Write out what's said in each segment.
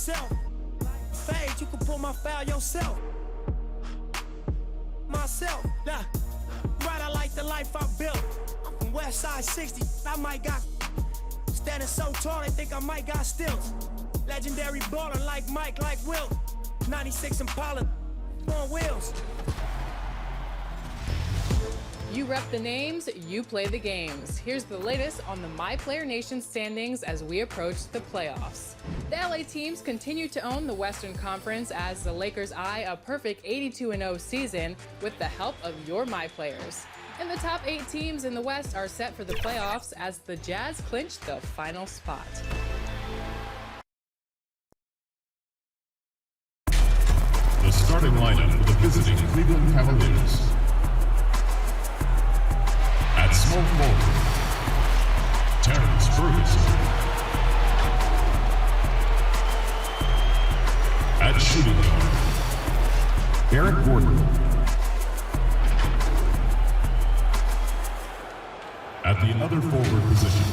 myself. Fade, you can pull my foul yourself. Myself, nah. Right, I like the life I built. I'm from West Side 60, I might got standing so tall, they think I might got stilts. Legendary baller like Mike, like Wilt. 96 Impala on wheels. You rep the names, you play the games. Here's the latest on the My Player Nation standings as we approach the playoffs. The LA teams continue to own the Western Conference as the Lakers eye a perfect 82-0 season with the help of your My Players. And the top 8 teams in the West are set for the playoffs as the Jazz clinch the final spot. The starting lineup for the visiting Cleveland Cavaliers. At small forward, Terrence Ferguson. At shooting guard, Eric Gordon. At the other forward position,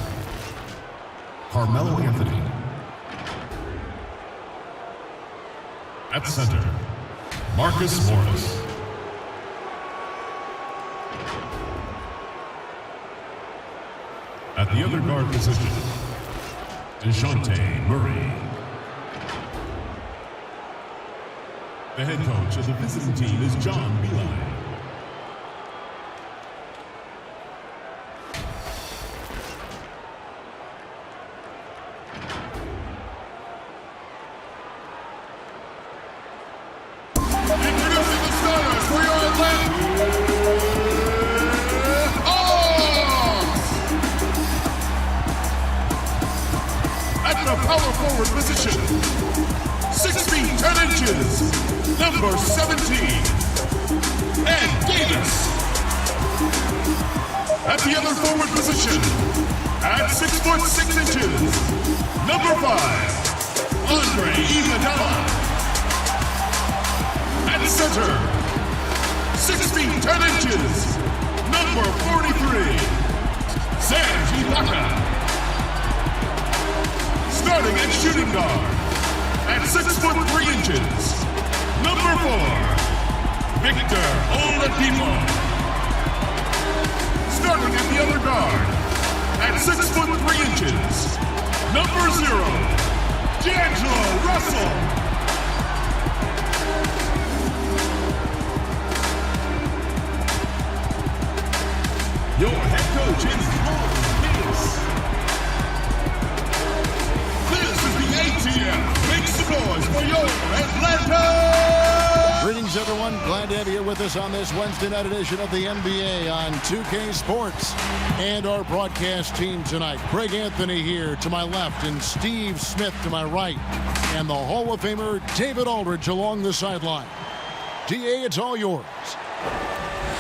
Carmelo Anthony. At center, Marcus Morris. At the other guard position, DeJounte Murray. The head coach of the visiting team is John Beilein. Introducing the starters for your Atlanta Hawks! At the power forward position, 6 feet 10 inches, number 17, Ed Davis. At the other forward position, at 6 foot 6 inches, number 5, Andre Iguodala. At center, 6 feet 10 inches, number 43, Serge Ibaka. Starting at shooting guard, at 6 foot 3 inches, number 4, Victor Oladipo. Starting at the other guard, at 6 foot 3 inches, number 0, D'Angelo Russell. Your head coach is Ron Davis. This is the ATL. Make some noise for your Atlanta! Greetings, everyone. Glad to have you with us on this Wednesday night edition of the NBA on 2K Sports. And our broadcast team tonight. Craig Anthony here to my left and Steve Smith to my right. And the Hall of Famer David Aldridge along the sideline. DA, it's all yours.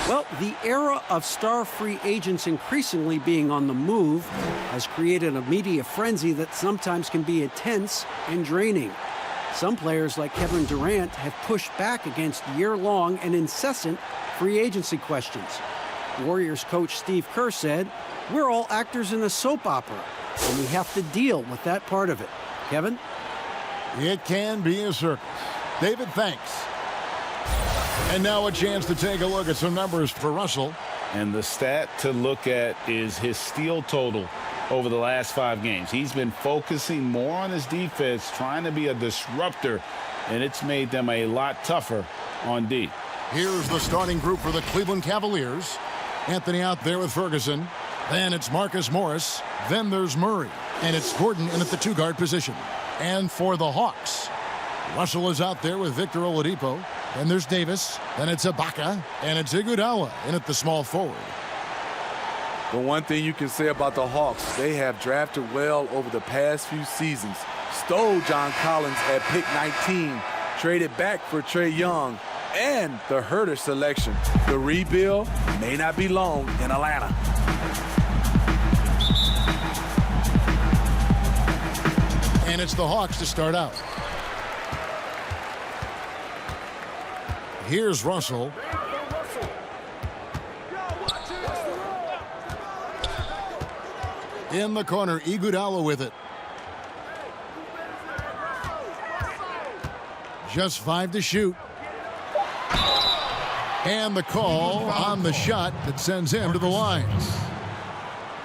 Well, the era of star free agents increasingly being on the move has created a media frenzy that sometimes can be intense and draining. Some players like Kevin Durant have pushed back against year-long and incessant free agency questions. Warriors coach Steve Kerr said, "We're all actors in a soap opera, and we have to deal with that part of it." Kevin? It can be a circus. David, thanks. And now a chance to take a look at some numbers for Russell. And the stat to look at is his steal total over the last 5 games. He's been focusing more on his defense, trying to be a disruptor, and it's made them a lot tougher on D. Here's the starting group for the Cleveland Cavaliers. Anthony out there with Ferguson. Then it's Marcus Morris. Then there's Murray. And it's Gordon in at the 2-guard position. And for the Hawks, Russell is out there with Victor Oladipo. Then there's Davis. Then it's Ibaka. And it's Iguodala in at the small forward. The one thing you can say about the Hawks, they have drafted well over the past few seasons. Stole John Collins at pick 19, traded back for Trae Young, and the Herter selection. The rebuild may not be long in Atlanta. And it's the Hawks to start out. Here's Russell. In the corner, Iguodala with it. Just 5 to shoot. And the call on the shot that sends him to the lines.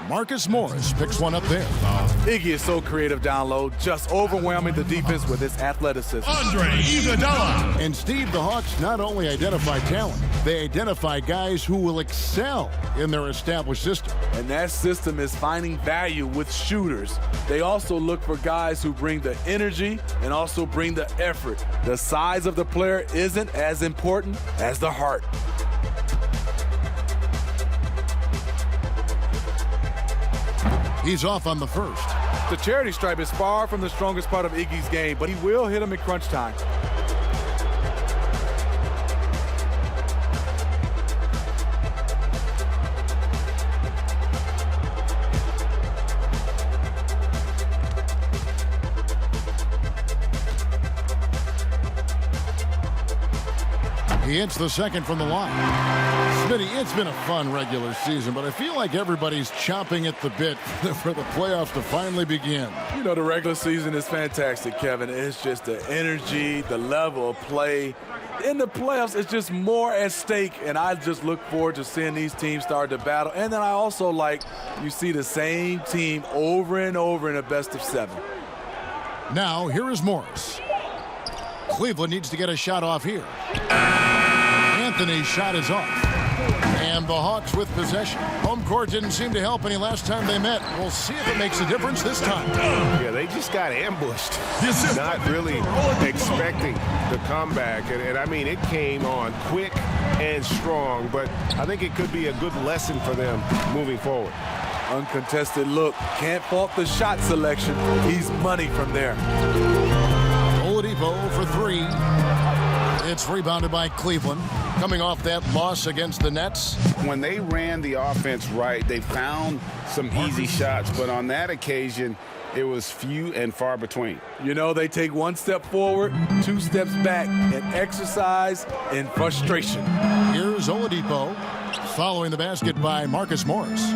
Marcus Morris picks one up there. Iggy is so creative down low, just overwhelming the defense with his athleticism. Andre Iguodala. And Steve, the Hawks not only identify talent, they identify guys who will excel in their established system. And that system is finding value with shooters. They also look for guys who bring the energy and also bring the effort. The size of the player isn't as important as the heart. He's off on the first. The charity stripe is far from the strongest part of Iggy's game, but he will hit him in crunch time. He hits the second from the line. Smitty, it's been a fun regular season, but I feel like everybody's chomping at the bit for the playoffs to finally begin. You know, the regular season is fantastic, Kevin. It's just the energy, the level of play. In the playoffs, it's just more at stake, and I just look forward to seeing these teams start to battle. And then I also like you see the same team over and over in a best-of-7. Now, here is Morris. Cleveland needs to get a shot off here. Anthony's shot is off. And the Hawks with possession. Home court didn't seem to help any last time they met. We'll see if it makes a difference this time. Yeah, they just got ambushed. Not really expecting the comeback. And I mean, it came on quick and strong, but I think it could be a good lesson for them moving forward. Uncontested look. Can't fault the shot selection. He's money from there. Oladipo for 3. It's rebounded by Cleveland, coming off that loss against the Nets. When they ran the offense right, they found some easy shots, but on that occasion, it was few and far between. You know, they take 1 step forward, 2 steps back, and exercise in frustration. Here's Oladipo, following the basket by Marcus Morris.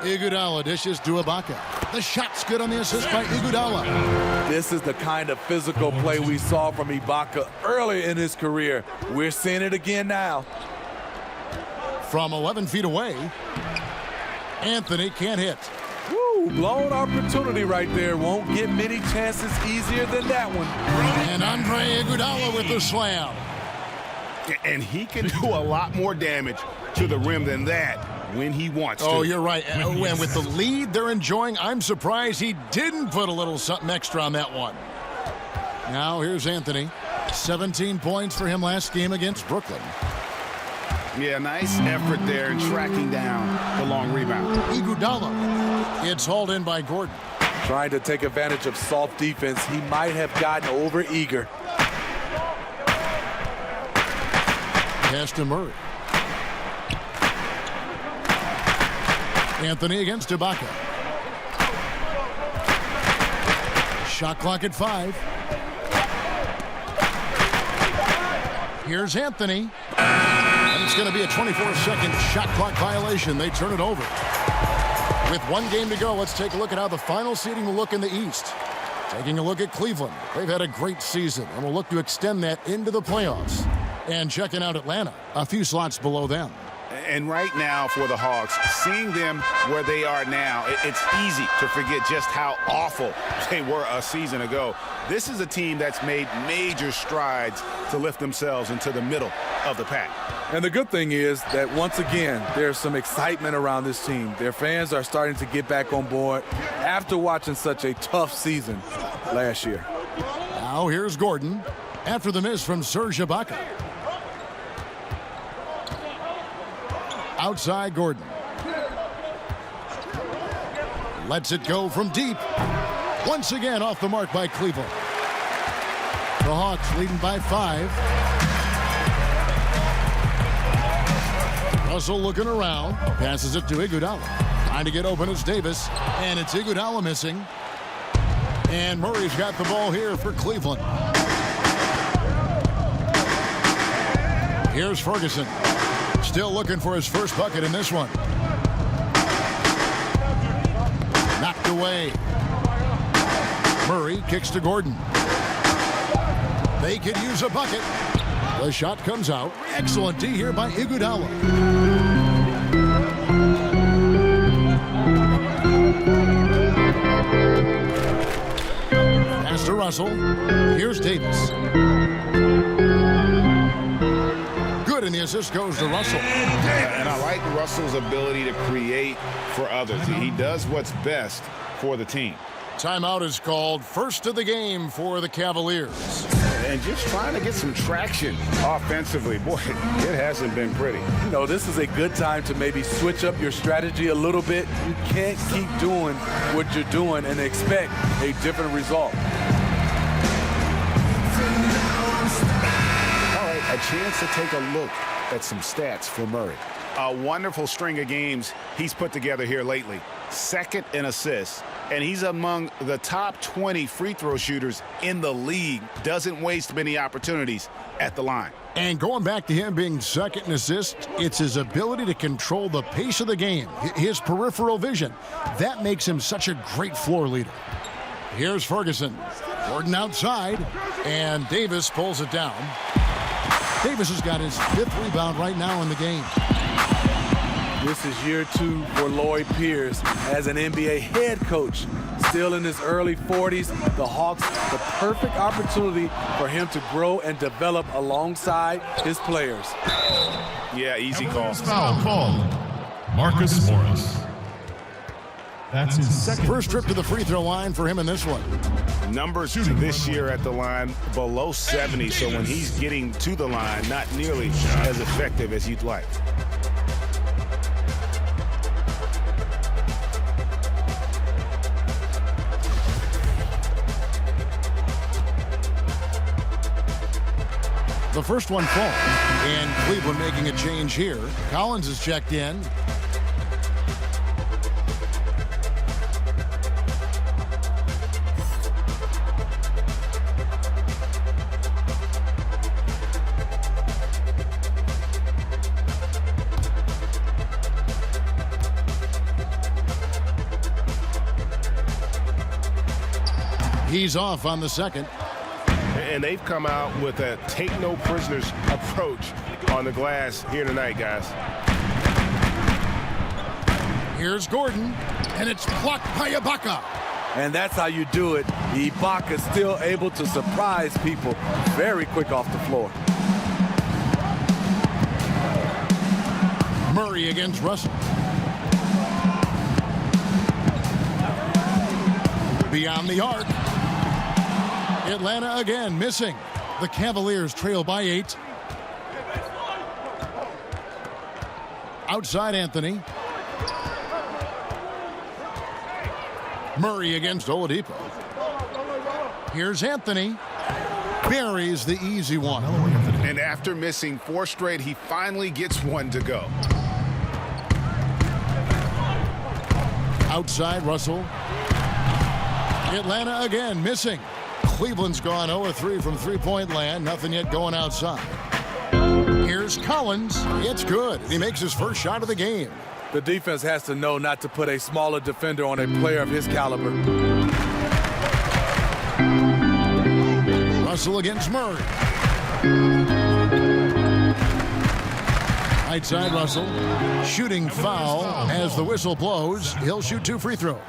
Iguodala dishes to Ibaka. The shot's good on the assist by Iguodala. This is the kind of physical play we saw from Ibaka earlier in his career. We're seeing it again now. From 11 feet away, Anthony can't hit. Woo, blown opportunity right there. Won't get many chances easier than that one. And Andre Iguodala with the slam. And he can do a lot more damage to the rim than that when he wants to. Oh, you're right. And with the lead they're enjoying, I'm surprised he didn't put a little something extra on that one. Now here's Anthony. 17 points for him last game against Brooklyn. Yeah, nice effort there in tracking down the long rebound. Iguodala. It's hauled in by Gordon. Trying to take advantage of soft defense. He might have gotten over eager. Pass to Murray. Anthony against Ibaka. Shot clock at 5. Here's Anthony. And it's going to be a 24-second shot clock violation. They turn it over. With 1 game to go, let's take a look at how the final seeding will look in the East. Taking a look at Cleveland. They've had a great season and will look to extend that into the playoffs. And checking out Atlanta, a few slots below them. And right now for the Hawks, seeing them where they are now, it's easy to forget just how awful they were a season ago. This is a team that's made major strides to lift themselves into the middle of the pack. And the good thing is that once again, there's some excitement around this team. Their fans are starting to get back on board after watching such a tough season last year. Now here's Gordon after the miss from Serge Ibaka. Outside Gordon. Lets it go from deep. Once again off the mark by Cleveland. The Hawks leading by 5. Russell looking around. Passes it to Iguodala. Trying to get open is Davis. And it's Iguodala missing. And Murray's got the ball here for Cleveland. Here's Ferguson. Still looking for his first bucket in this one. Knocked away. Murray kicks to Gordon. They could use a bucket. The shot comes out. Excellent D here by Iguodala. Pass to Russell. Here's Davis. Good, and the assist goes to Russell. And I like Russell's ability to create for others. He does what's best for the team. Timeout is called. First of the game for the Cavaliers. And just trying to get some traction offensively. Boy, it hasn't been pretty. You know, this is a good time to maybe switch up your strategy a little bit. You can't keep doing what you're doing and expect a different result. All right, a chance to take a look at some stats for Murray. A wonderful string of games he's put together here lately. Second in assists, and he's among the top 20 free throw shooters in the league. Doesn't waste many opportunities at the line. And going back to him being second in assists, it's his ability to control the pace of the game, his peripheral vision. That makes him such a great floor leader. Here's Ferguson. Gordon outside, and Davis pulls it down. Davis has got his 5th rebound right now in the game. This is year 2 for Lloyd Pierce as an NBA head coach. Still in his early 40s, the Hawks, the perfect opportunity for him to grow and develop alongside his players. Yeah, easy call. Foul called. Marcus Morris. That's his second. First trip to the free throw line for him in this one. Numbers this year at the line below 70, so when he's getting to the line, not nearly as effective as you'd like. The first one falls, and Cleveland making a change here. Collins is checked in. He's off on the second. And they've come out with a take-no-prisoners approach on the glass here tonight, guys. Here's Gordon, and it's blocked by Ibaka. And that's how you do it. Ibaka still able to surprise people very quick off the floor. Murray against Russell. Beyond the arc. Atlanta again missing. The Cavaliers trail by 8. Outside Anthony. Murray against Oladipo. Here's Anthony. Buries the easy one. And after missing 4 straight, he finally gets one to go. Outside Russell. Atlanta again missing. Cleveland's gone 0-3 from three-point land. Nothing yet going outside. Here's Collins. It's good. He makes his first shot of the game. The defense has to know not to put a smaller defender on a player of his caliber. Russell against Murray. Right side Russell. Shooting foul as the whistle blows. He'll shoot 2 free throws.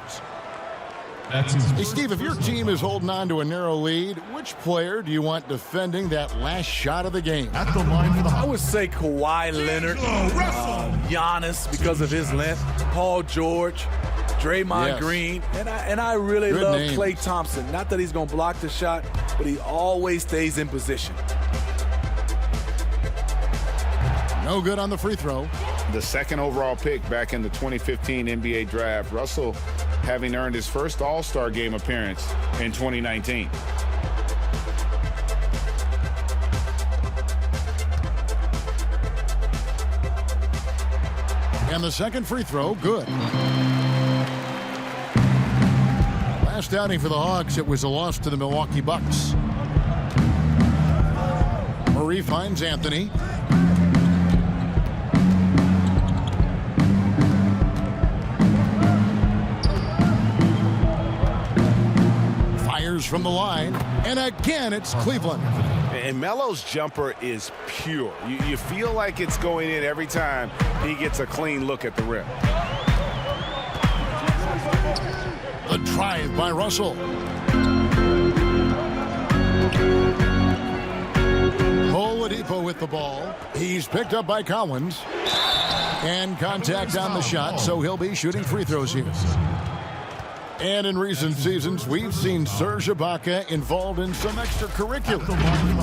Hey, Steve, if your team is holding on to a narrow lead, which player do you want defending that last shot of the game? At the line for the I would say Kawhi Leonard, Giannis because of his length, Paul George, Draymond Green, and I really love Klay Thompson. Not that he's going to block the shot, but he always stays in position. No good on the free throw. The second overall pick back in the 2015 NBA draft. Russell having earned his first All-Star game appearance in 2019. And the second free throw, good. Last outing for the Hawks, it was a loss to the Milwaukee Bucks. Murray finds Anthony. fires from the line, and again it's Cleveland. And Melo's jumper is pure. You feel like it's going in every time he gets a clean look at the rim. The drive by Russell. Oladipo with the ball. He's picked up by Collins. And contact on the shot, so he'll be shooting free throws here. And in recent seasons, we've seen Serge Ibaka involved in some extracurricular.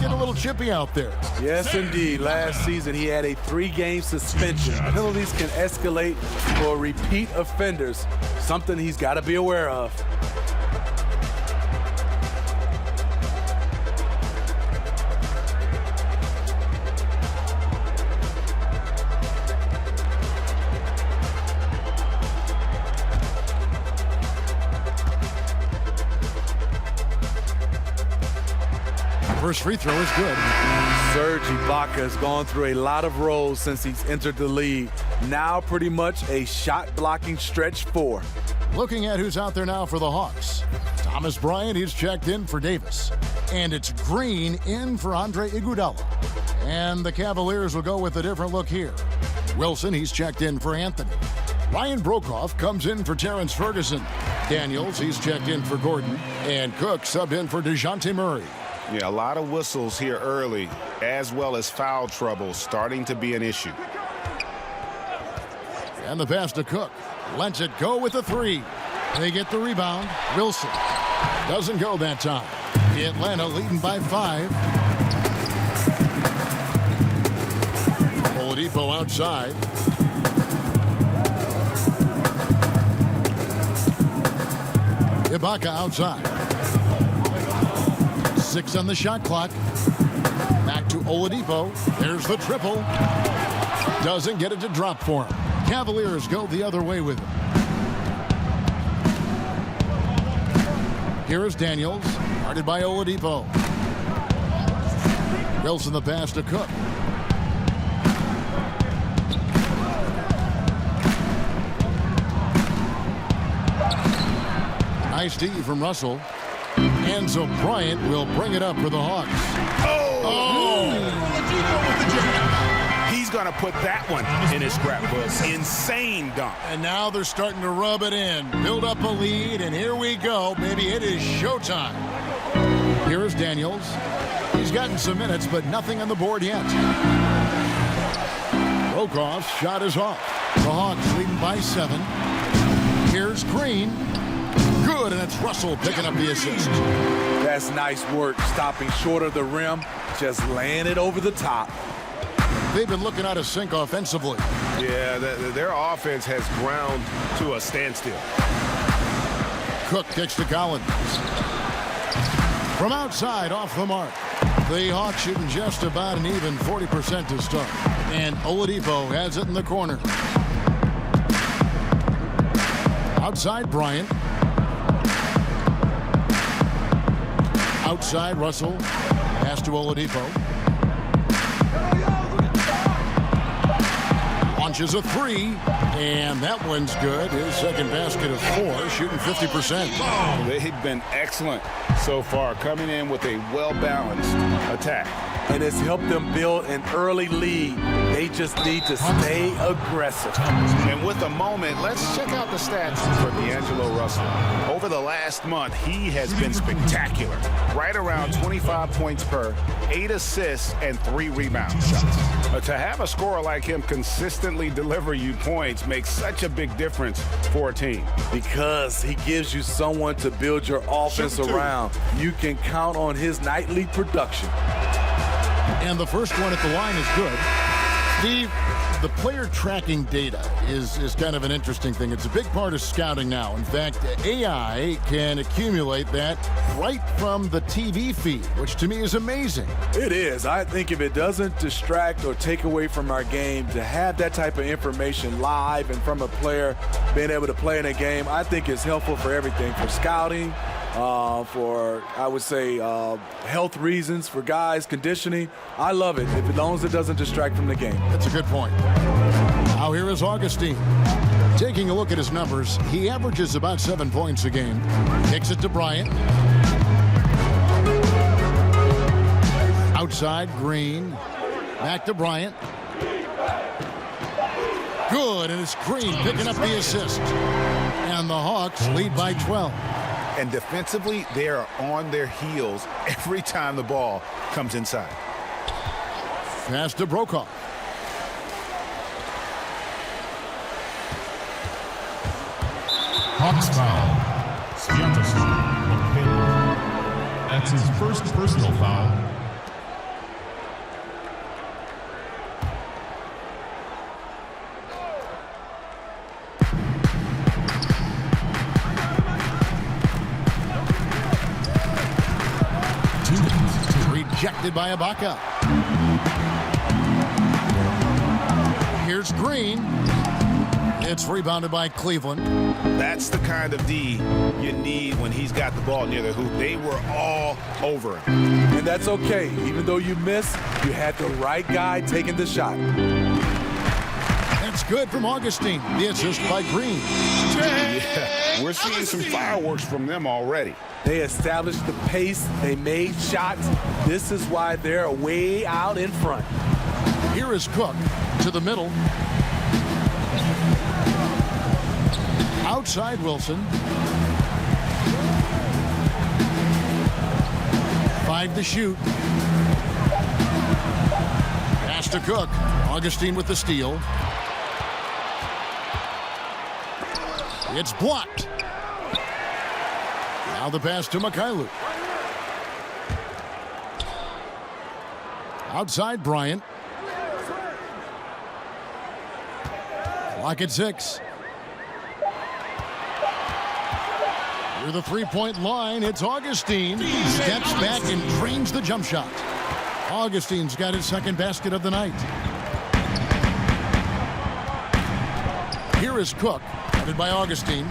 Get a little chippy out there. Yes, indeed. Last season, he had a 3-game suspension. Penalties can escalate for repeat offenders, something he's got to be aware of. First free throw is good. Serge Ibaka has gone through a lot of roles since he's entered the league. Now pretty much a shot-blocking stretch 4. Looking at who's out there now for the Hawks. Thomas Bryant, he's checked in for Davis. And it's Green in for Andre Iguodala. And the Cavaliers will go with a different look here. Wilson, he's checked in for Anthony. Ryan Brokoff comes in for Terrence Ferguson. Daniels, he's checked in for Gordon. And Cook subbed in for DeJounte Murray. Yeah, a lot of whistles here early, as well as foul trouble starting to be an issue. And the pass to Cook. Lets it go with a 3. They get the rebound. Wilson doesn't go that time. Atlanta leading by 5. Oladipo outside. Ibaka outside. 6 on the shot clock. Back to Oladipo. There's the triple. Doesn't get it to drop for him. Cavaliers go the other way with him. Here is Daniels. Guarded by Oladipo. Wilson the pass to Cook. Nice D from Russell. And so Bryant will bring it up for the Hawks. He's going to put that one in his scrapbook. Insane dunk. And now they're starting to rub it in. Build up a lead, and here we go, baby. It is showtime. Here is Daniels. He's gotten some minutes, but nothing on the board yet. Brokoff's shot is off. The Hawks leading by 7. Here's Green. Good, and it's Russell picking up the assist. That's nice work, stopping short of the rim, just laying it over the top. They've been looking out of sync offensively. Yeah, their offense has ground to a standstill. Cook kicks to Collins. From outside, off the mark. The Hawks shooting just about an even 40% to start. And Oladipo has it in the corner. Outside, Bryant. Outside, Russell. Pass to Oladipo. Launches a 3. And that one's good. His second basket of 4, shooting 50%. They've been excellent so far, coming in with a well-balanced attack. And it's helped them build an early lead. They just need to stay aggressive. And with a moment, let's check out the stats for D'Angelo Russell. Over the last month, he has been spectacular. Right around 25 points per, 8 assists, and 3 rebound shots. To have a scorer like him consistently deliver you points makes such a big difference for a team. Because he gives you someone to build your offense around. You can count on his nightly production. And the first one at the line is good. Steve, the player tracking data is kind of an interesting thing. It's a big part of scouting now. In fact, AI can accumulate that right from the TV feed, which to me is amazing. It is. I think if it doesn't distract or take away from our game, to have that type of information live and from a player being able to play in a game, I think is helpful for everything, for scouting, for, I would say, health reasons, for guys, conditioning. I love it, as long as it doesn't distract from the game. That's a good point. Now here is Augustine. Taking a look at his numbers, he averages about 7 points a game. Kicks it to Bryant. Outside, Green. Back to Bryant. Good, and it's Green picking up the assist. And the Hawks lead by 12. And defensively, they are on their heels every time the ball comes inside. Pass to Brokaw. Hawks foul. Sviatoslav Mikhailov. That's his first personal foul. Rejected by Ibaka. Here's Green. It's rebounded by Cleveland. That's the kind of D you need when he's got the ball near the hoop. They were all over him. And that's okay. Even though you miss, you had the right guy taking the shot. That's good from Augustine. The assist by Green. Yeah, we're seeing some fireworks from them already. They established the pace. They made shots. This is why they're way out in front. Here is Cook to the middle. Outside Wilson. 5 to shoot. Pass to Cook. Augustine with the steal. It's blocked. Now the pass to Mikhailov. Outside Bryant. Clock at 6. Near the three-point line, it's Augustine. He steps back and drains the jump shot. Augustine's got his second basket of the night. Here is Cook, headed by Augustine.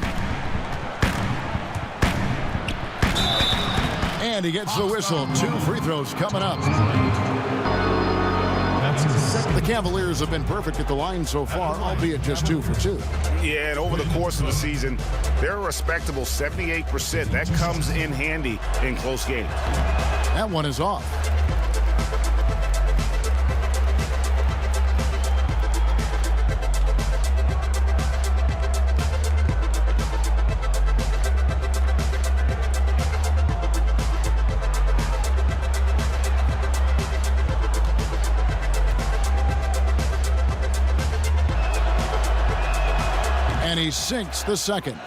And he gets the whistle. 2 free throws coming up. The Cavaliers have been perfect at the line so far, albeit just 2 for 2. Yeah, and over the course of the season, they're a respectable 78%. That comes in handy in close games. That one is off. And he sinks the second.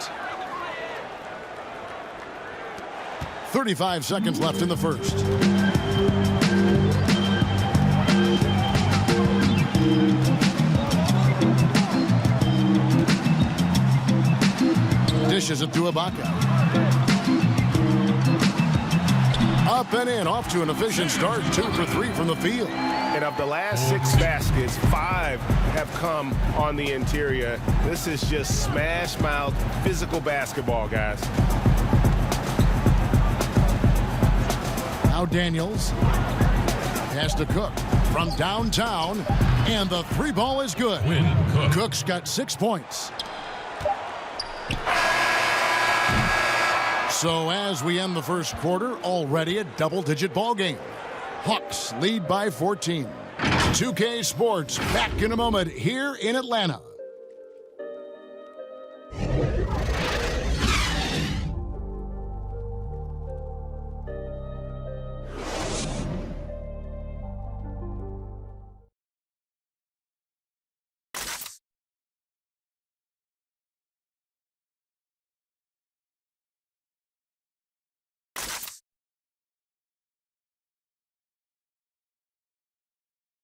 35 seconds left in the first. Dishes it to Ibaka. Up and in, off to an efficient start. 2 for 3 from the field. And of the last 6 baskets, 5 have come on the interior. This is just smash mouth physical basketball, guys. Now Daniels. Pass to Cook from downtown. And the 3 ball is good. Cook's got 6 points. So as we end the first quarter, already a double-digit ball game. Hawks lead by 14. 2K Sports back in a moment here in Atlanta.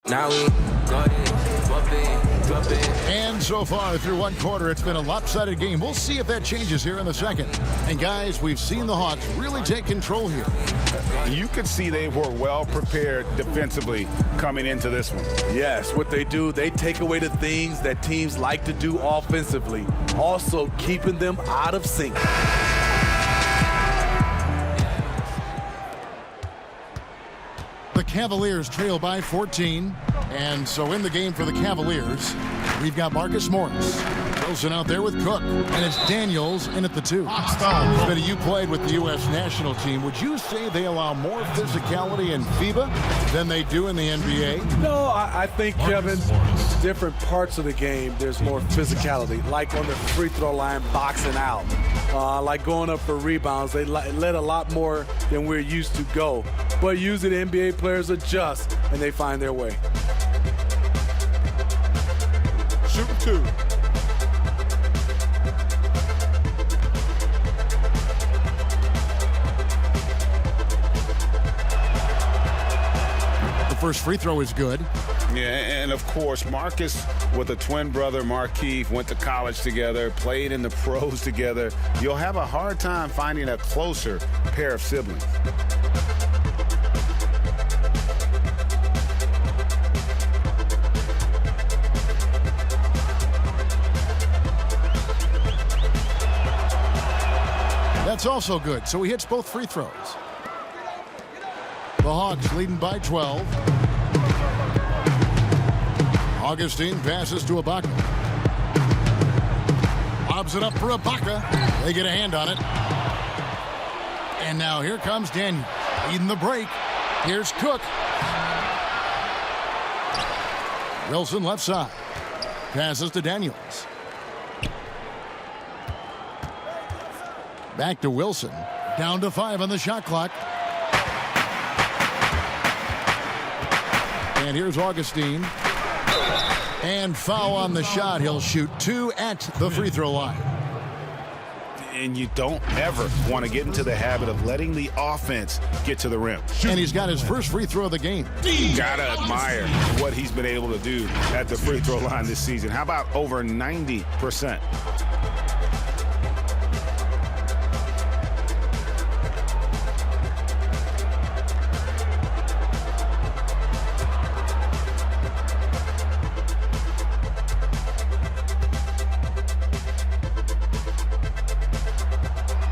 Now we got it, drop it. And so far through one quarter, it's been a lopsided game. We'll see if that changes here in the second. And guys, we've seen the Hawks really take control here. You could see they were well prepared defensively coming into this one. Yes, what they do, they take away the things that teams like to do offensively, also keeping them out of sync. The Cavaliers trail by 14. And so in the game for the Cavaliers, we've got Marcus Morris. Wilson out there with Cook. And it's Daniels in at the 2. But you played with the U.S. national team. Would you say they allow more physicality in FIBA than they do in the NBA? No, I think, Kevin, different parts of the game, there's more physicality. Like on the free throw line, boxing out. Like going up for rebounds. They let a lot more than we're used to go. But usually the NBA players adjust, and they find their way. Shoot 2. The first free throw is good. Yeah, and of course, Marcus with a twin brother, Markeith, went to college together, played in the pros together. You'll have a hard time finding a closer pair of siblings. That's also good, so he hits both free throws. The Hawks leading by 12. Augustine passes to Ibaka. Lobs it up for Ibaka. They get a hand on it. And now here comes Daniel, leading the break. Here's Cook. Wilson left side. Passes to Daniels. Back to Wilson. Down to 5 on the shot clock. And here's Augustine. And foul on the shot. He'll shoot 2 at the free throw line. And you don't ever want to get into the habit of letting the offense get to the rim. And he's got his first free throw of the game. You gotta admire what he's been able to do at the free throw line this season. How about over 90%?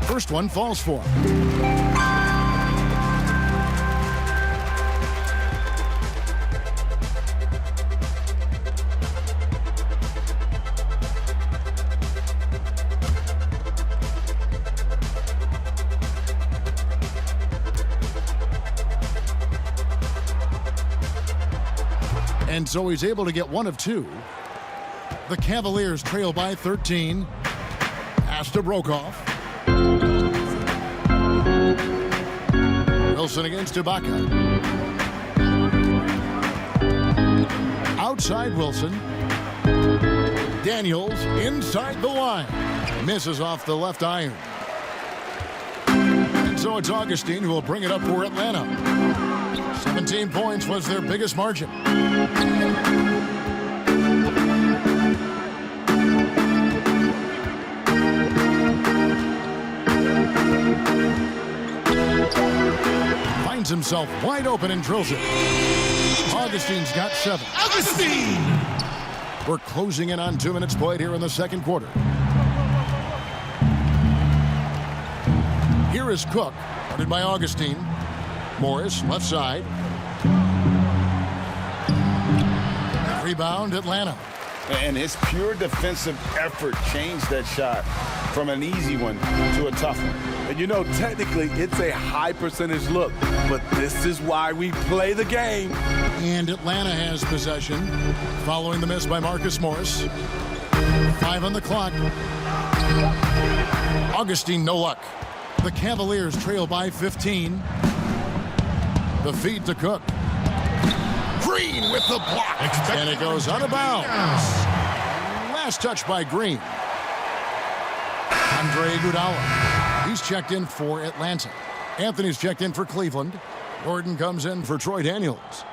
First one falls for him. And so he's able to get one of 2. The Cavaliers trail by 13. Pass to Brokoff. Wilson against Ibaka. Outside Wilson. Daniels inside the line. Misses off the left iron. And so it's Augustine who will bring it up for Atlanta. 17 points was their biggest margin. Finds himself wide open and drills it. Augustine's got 7. Augustine! We're closing in on 2 minutes played here in the second quarter. Here is Cook, guarded by Augustine. Morris, left side. Rebound, Atlanta. And his pure defensive effort changed that shot from an easy one to a tough one. And you know, technically, it's a high percentage look, but this is why we play the game. And Atlanta has possession following the miss by Marcus Morris. 5 on the clock. Augustine, no luck. The Cavaliers trail by 15. The feed to Cook. Green with the block. And it goes out of bounds. Last touch by Green. Andre Iguodala. He's checked in for Atlanta. Anthony's checked in for Cleveland. Gordon comes in for Troy Daniels.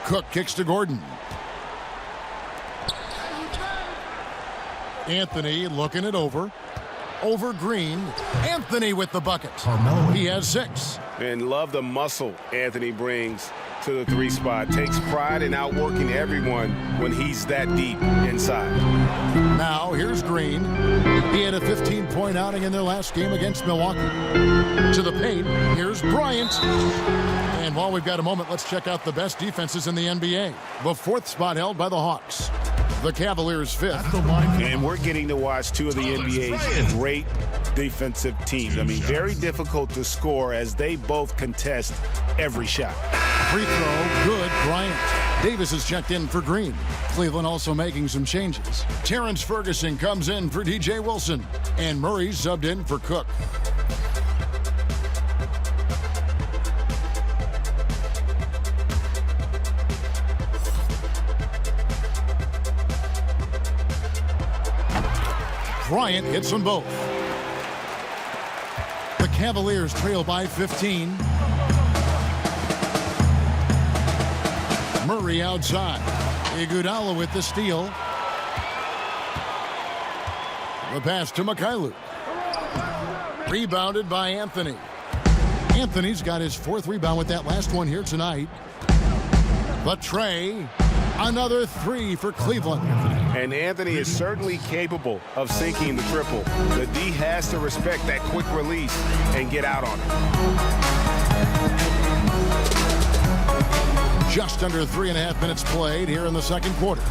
Cook kicks to Gordon. Anthony looking it over. Over Green. Anthony with the bucket. He has 6. And love the muscle Anthony brings to the 3 spot. Takes pride in outworking everyone when he's that deep inside. Now, here's Green. He had a 15-point outing in their last game against Milwaukee. To the paint, here's Bryant. And while we've got a moment, let's check out the best defenses in the NBA. The 4th spot held by the Hawks. The Cavaliers 5th. And we're getting to watch 2 of the NBA's great defensive teams. I mean, very difficult to score as they both contest every shot. Free throw, good, Bryant. Davis is checked in for Green. Cleveland also making some changes. Terrence Ferguson comes in for DJ Wilson. And Murray subbed in for Cook. Bryant hits them both. The Cavaliers trail by 15. Murray outside. Iguodala with the steal. The pass to Mikhailuk. Rebounded by Anthony. Anthony's got his 4th rebound with that last one here tonight. The tray. Another 3 for Cleveland. And Anthony is certainly capable of sinking the triple. The D has to respect that quick release and get out on it. Just under 3.5 minutes played here in the second quarter.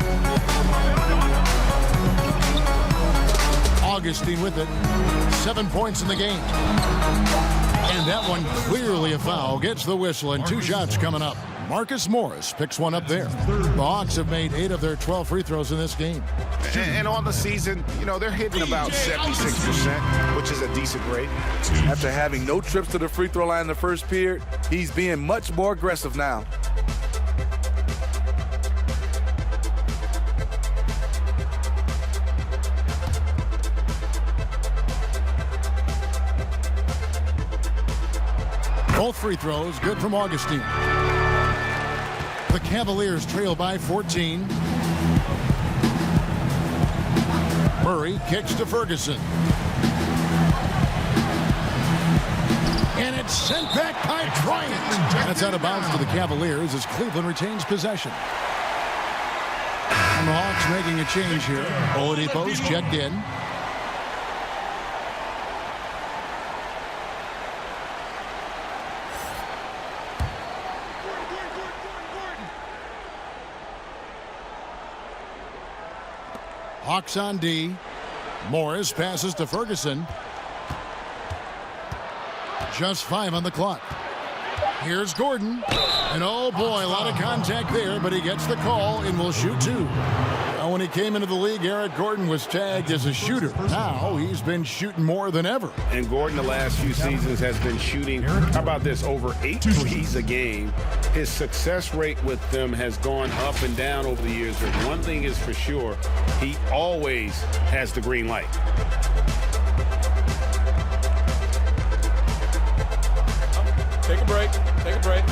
Augustine with it. 7 points in the game. And that one clearly a foul. Gets the whistle and 2 shots coming up. Marcus Morris picks one up there. The Hawks have made 8 of their 12 free throws in this game. And on the season, you know, they're hitting about 76%, which is a decent rate. After having no trips to the free throw line in the first period, he's being much more aggressive now. Both free throws good from Augustine. The Cavaliers trail by 14. Murray kicks to Ferguson. And it's sent back by Bryant. That's out of bounds to the Cavaliers as Cleveland retains possession. And the Hawks making a change here. Oladipo's checked in. Hawks on D. Morris passes to Ferguson. Just 5 on the clock. Here's Gordon. And oh boy, a lot of contact there, but he gets the call and will shoot 2. Now, when he came into the league, Eric Gordon was tagged as a shooter. Now he's been shooting more than ever. And Gordon the last few seasons has been shooting, how about this, over 8 threes a game. His success rate with them has gone up and down over the years, but one thing is for sure, he always has the green light. Take a break. Take a break.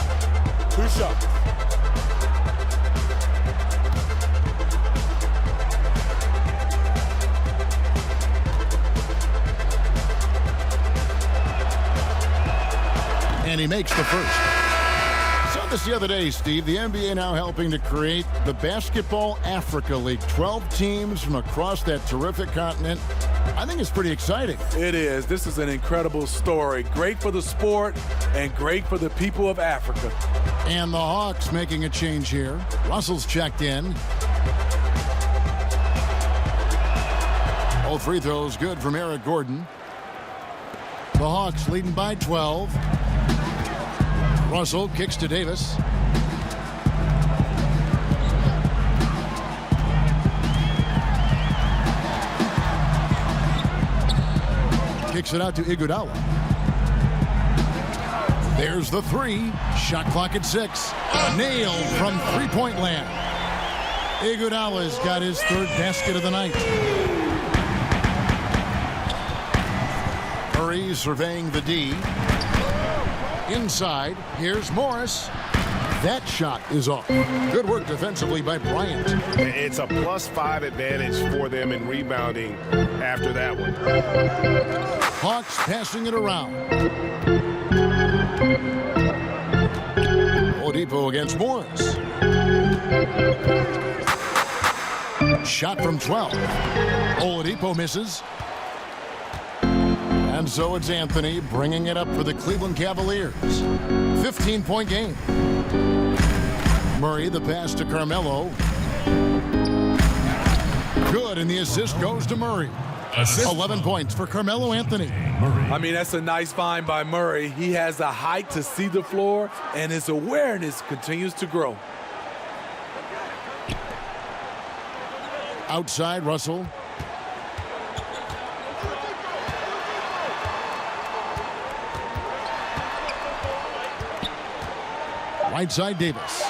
2 shots. And he makes the first. Saw this the other day, Steve. The NBA now helping to create the Basketball Africa League. 12 teams from across that terrific continent. I think it's pretty exciting. It is. This is an incredible story. Great for the sport and great for the people of Africa. And the Hawks making a change here. Russell's checked in. All free throws good from Eric Gordon. The Hawks leading by 12. Russell kicks to Davis. Kicks it out to Iguodala. There's the 3. Shot clock at 6. Nailed from three-point land. Iguodala's got his 3rd basket of the night. Murray surveying the D. Inside, here's Morris. That shot is off. Good work defensively by Bryant. It's a +5 advantage for them in rebounding after that one. Hawks passing it around. Oladipo against Morris. Shot from 12. Oladipo misses. And so it's Anthony bringing it up for the Cleveland Cavaliers. 15-point game. Murray, the pass to Carmelo. Good, and the assist goes to Murray. 11 points for Carmelo Anthony. I mean, that's a nice find by Murray. He has the height to see the floor, and his awareness continues to grow. Outside, Russell. Right side, Davis.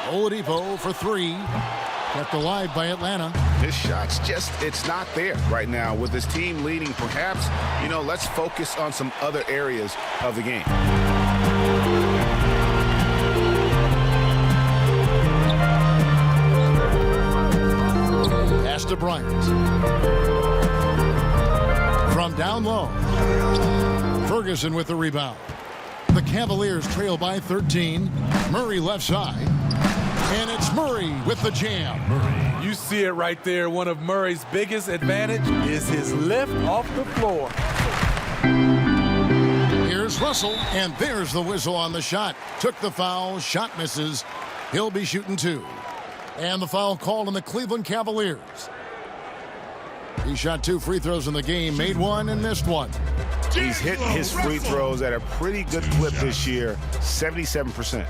Oladipo for three. Kept alive by Atlanta. His shot's just, it's not there right now. With his team leading, perhaps, let's focus on some other areas of the game. Pass to Bryant. From down low. Ferguson with the rebound. The Cavaliers trail by 13. Murray left side. And it's Murray with the jam. You see it right there. One of Murray's biggest advantage is his lift off the floor. Here's Russell, and there's the whistle on the shot. Took the foul, shot misses. He'll be shooting two. And the foul called on the Cleveland Cavaliers. He shot 2 free throws in the game, made one and missed one. He's hit his free throws at a pretty good clip this year, 77%.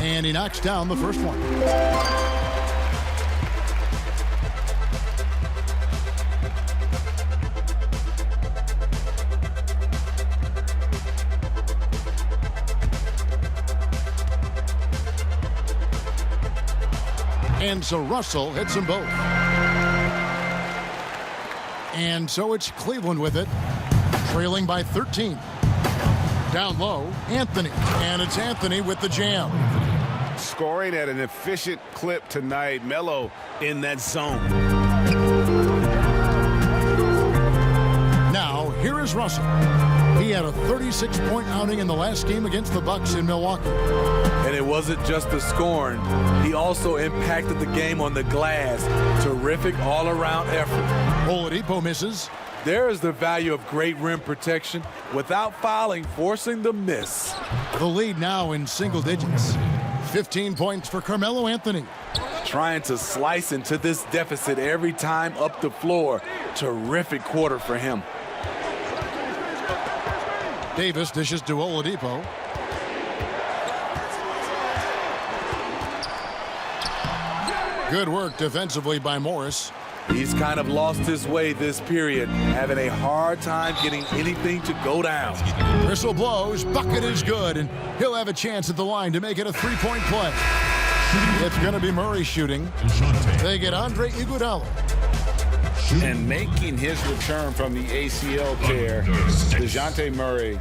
And he knocks down the first one. And so Russell hits them both. And so it's Cleveland with it, trailing by 13. Down low, Anthony. And it's Anthony with the jam. Scoring at an efficient clip tonight. Melo in that zone. Now, here is Russell. He had a 36-point outing in the last game against the Bucks in Milwaukee. And it wasn't just the scoring. He also impacted the game on the glass. Terrific all-around effort. Oladipo misses. There is the value of great rim protection without fouling, forcing the miss. The lead now in single digits. 15 points for Carmelo Anthony. Trying to slice into this deficit every time up the floor. Terrific quarter for him. Davis dishes to Oladipo. Good work defensively by Morris. He's kind of lost his way this period, having a hard time getting anything to go down. Whistle blows, bucket is good, and he'll have a chance at the line to make it a three-point play. It's going to be Murray shooting. They get Andre Iguodala. And making his return from the ACL tear, DeJounte Murray,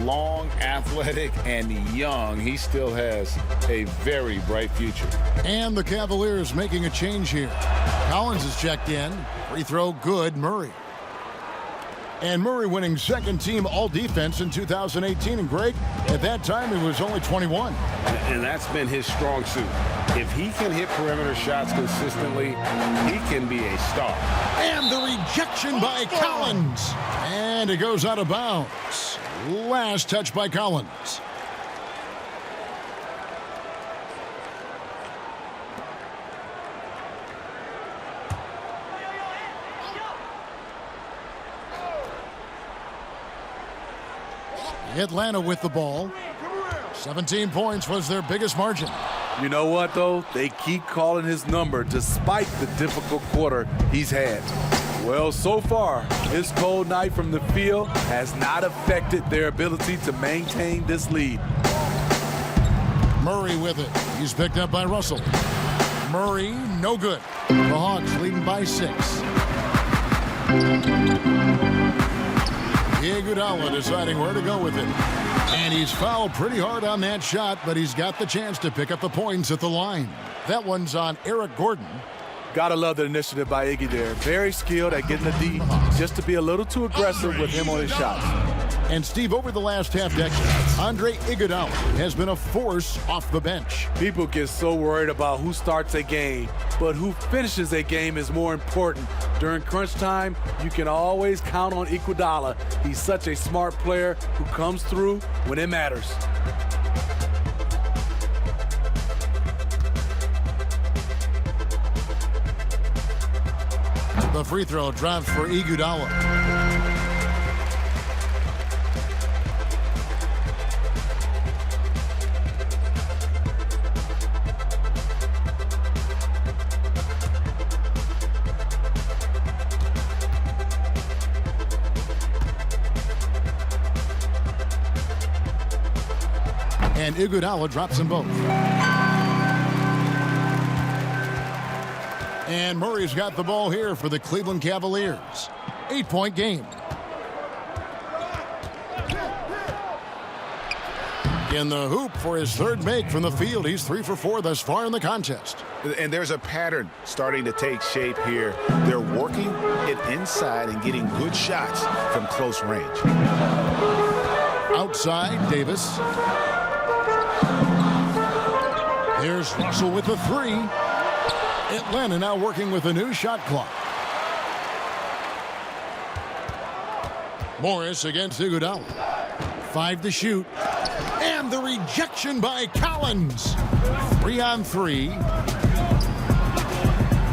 long, athletic, and young. He still has a very bright future. And the Cavaliers making a change here. Collins is checked in. Free throw good, Murray. And Murray winning second team all-defense in 2018. And Greg, at that time, he was only 21. And that's been his strong suit. If he can hit perimeter shots consistently, he can be a star. And the rejection by Collins. And it goes out of bounds. Last touch by Collins. Atlanta with the ball. 17 points was their biggest margin. You know what, though? They keep calling his number despite the difficult quarter he's had. Well, so far, his cold night from the field has not affected their ability to maintain this lead. Murray with it. He's picked up by Russell. Murray, no good. The Hawks leading by 6. Iguodala deciding where to go with it. And he's fouled pretty hard on that shot, but he's got the chance to pick up the points at the line. That one's on Eric Gordon. Gotta love the initiative by Iggy there. Very skilled at getting the D, just to be a little too aggressive with him on his shots. And Steve, over the last half decade, Andre Iguodala has been a force off the bench. People get so worried about who starts a game, but who finishes a game is more important. During crunch time, you can always count on Iguodala. He's such a smart player who comes through when it matters. The free throw drops for Iguodala. And Iguodala drops them both. And Murray's got the ball here for the Cleveland Cavaliers. 8-point game. In the hoop for his third make from the field. He's 3 for 4 thus far in the contest. And there's a pattern starting to take shape here. They're working it inside and getting good shots from close range. Outside, Davis. Here's Russell with the 3. Atlanta now working with a new shot clock. Morris against Iguodala. 5 to shoot. And the rejection by Collins. 3 on 3.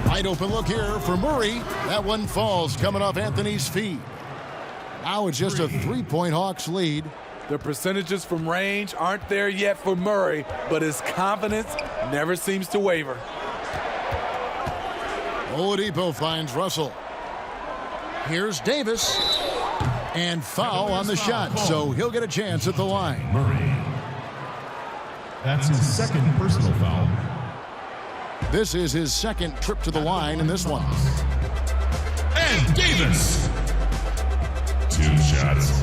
Wide open look here for Murray. That one falls coming off Anthony's feet. Now it's just a 3-point Hawks lead. The percentages from range aren't there yet for Murray, but his confidence never seems to waver. Oladipo finds Russell. Here's Davis. And foul on the shot, so he'll get a chance at the line. Murray. That's his second personal foul. This is his second trip to the line in this one. And Davis. 2 shots.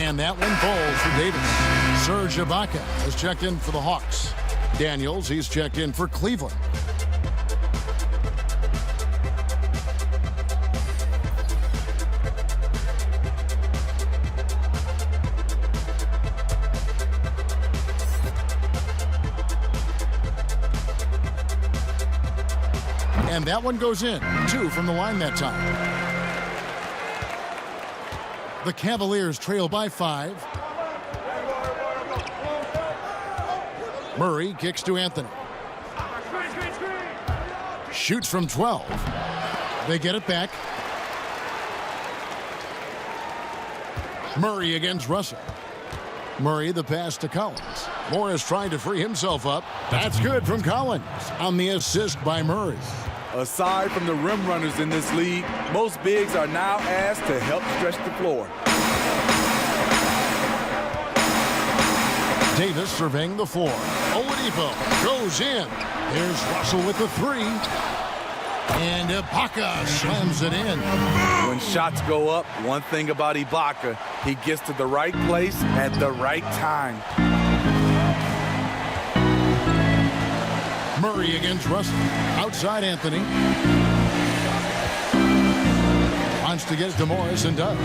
And that one falls for Davis. Serge Ibaka has checked in for the Hawks. Daniels, he's checked in for Cleveland. And that one goes in. 2 from the line that time. The Cavaliers trail by 5. Murray kicks to Anthony. Shoots from 12. They get it back. Murray against Russell. Murray the pass to Collins. Morris trying to free himself up. That's good from Collins on the assist by Murray. Aside from the rim runners in this league, most bigs are now asked to help stretch the floor. Davis surveying the floor. Oladipo goes in. Here's Russell with the 3. And Ibaka slams it in. When shots go up, one thing about Ibaka, he gets to the right place at the right time. Murray against Russell. Outside Anthony. Wants to get it to Morris and does.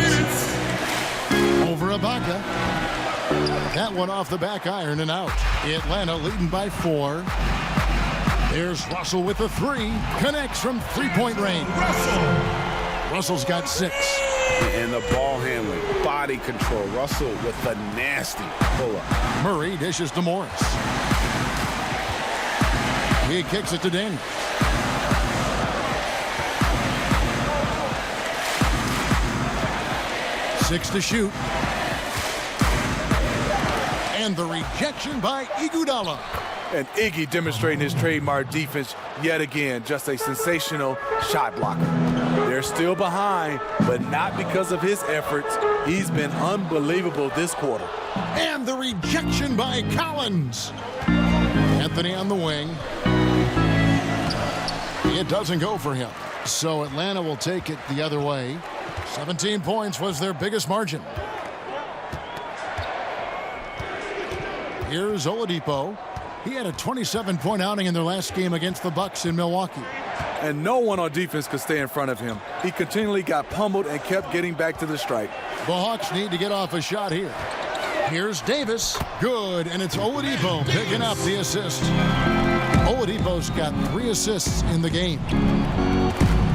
Over Ibaka. That one off the back iron and out. Atlanta leading by 4. There's Russell with the 3. Connects from 3-point range. Russell's got 6. And the ball handling, body control. Russell with the nasty pull-up. Murray dishes to Morris. He kicks it to Daniels. Six to shoot. And the rejection by Iguodala. And Iggy demonstrating his trademark defense yet again. Just a sensational shot blocker. They're still behind, but not because of his efforts. He's been unbelievable this quarter. And the rejection by Collins. Anthony on the wing. It doesn't go for him. So Atlanta will take it the other way. 17 points was their biggest margin. Here's Oladipo. He had a 27-point outing in their last game against the Bucks in Milwaukee. And no one on defense could stay in front of him. He continually got pummeled and kept getting back to the stripe. The Hawks need to get off a shot here. Here's Davis. Good, and it's Oladipo picking up the assist. Oladipo's got 3 assists in the game.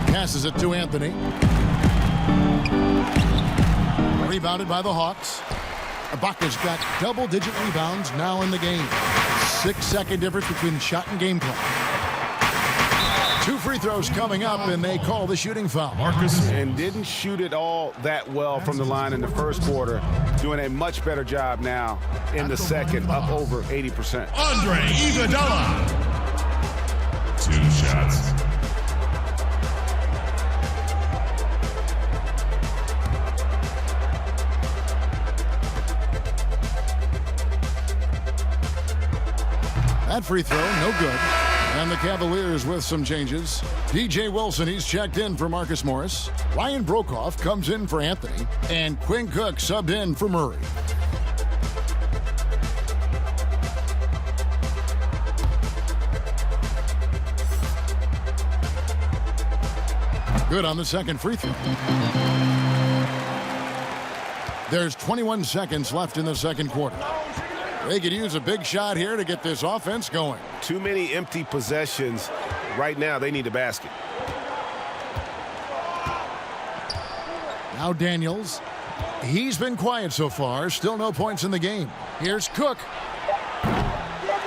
Passes it to Anthony. Rebounded by the Hawks. Ibaka's got double-digit rebounds now in the game. 6-second difference between shot and game clock. 2 free throws coming up, and they call the shooting foul. And didn't shoot it all that well from the line in the first quarter. Doing a much better job now in the second, up over 80%. Andre Iguodala. 2 shots. That free throw, no good. And the Cavaliers with some changes. DJ Wilson, he's checked in for Marcus Morris. Ryan Brokoff comes in for Anthony. And Quinn Cook subbed in for Murray. Good on the second free throw. There's 21 seconds left in the second quarter. They could use a big shot here to get this offense going. Too many empty possessions. Right now, they need a basket. Now Daniels. He's been quiet so far. Still no points in the game. Here's Cook.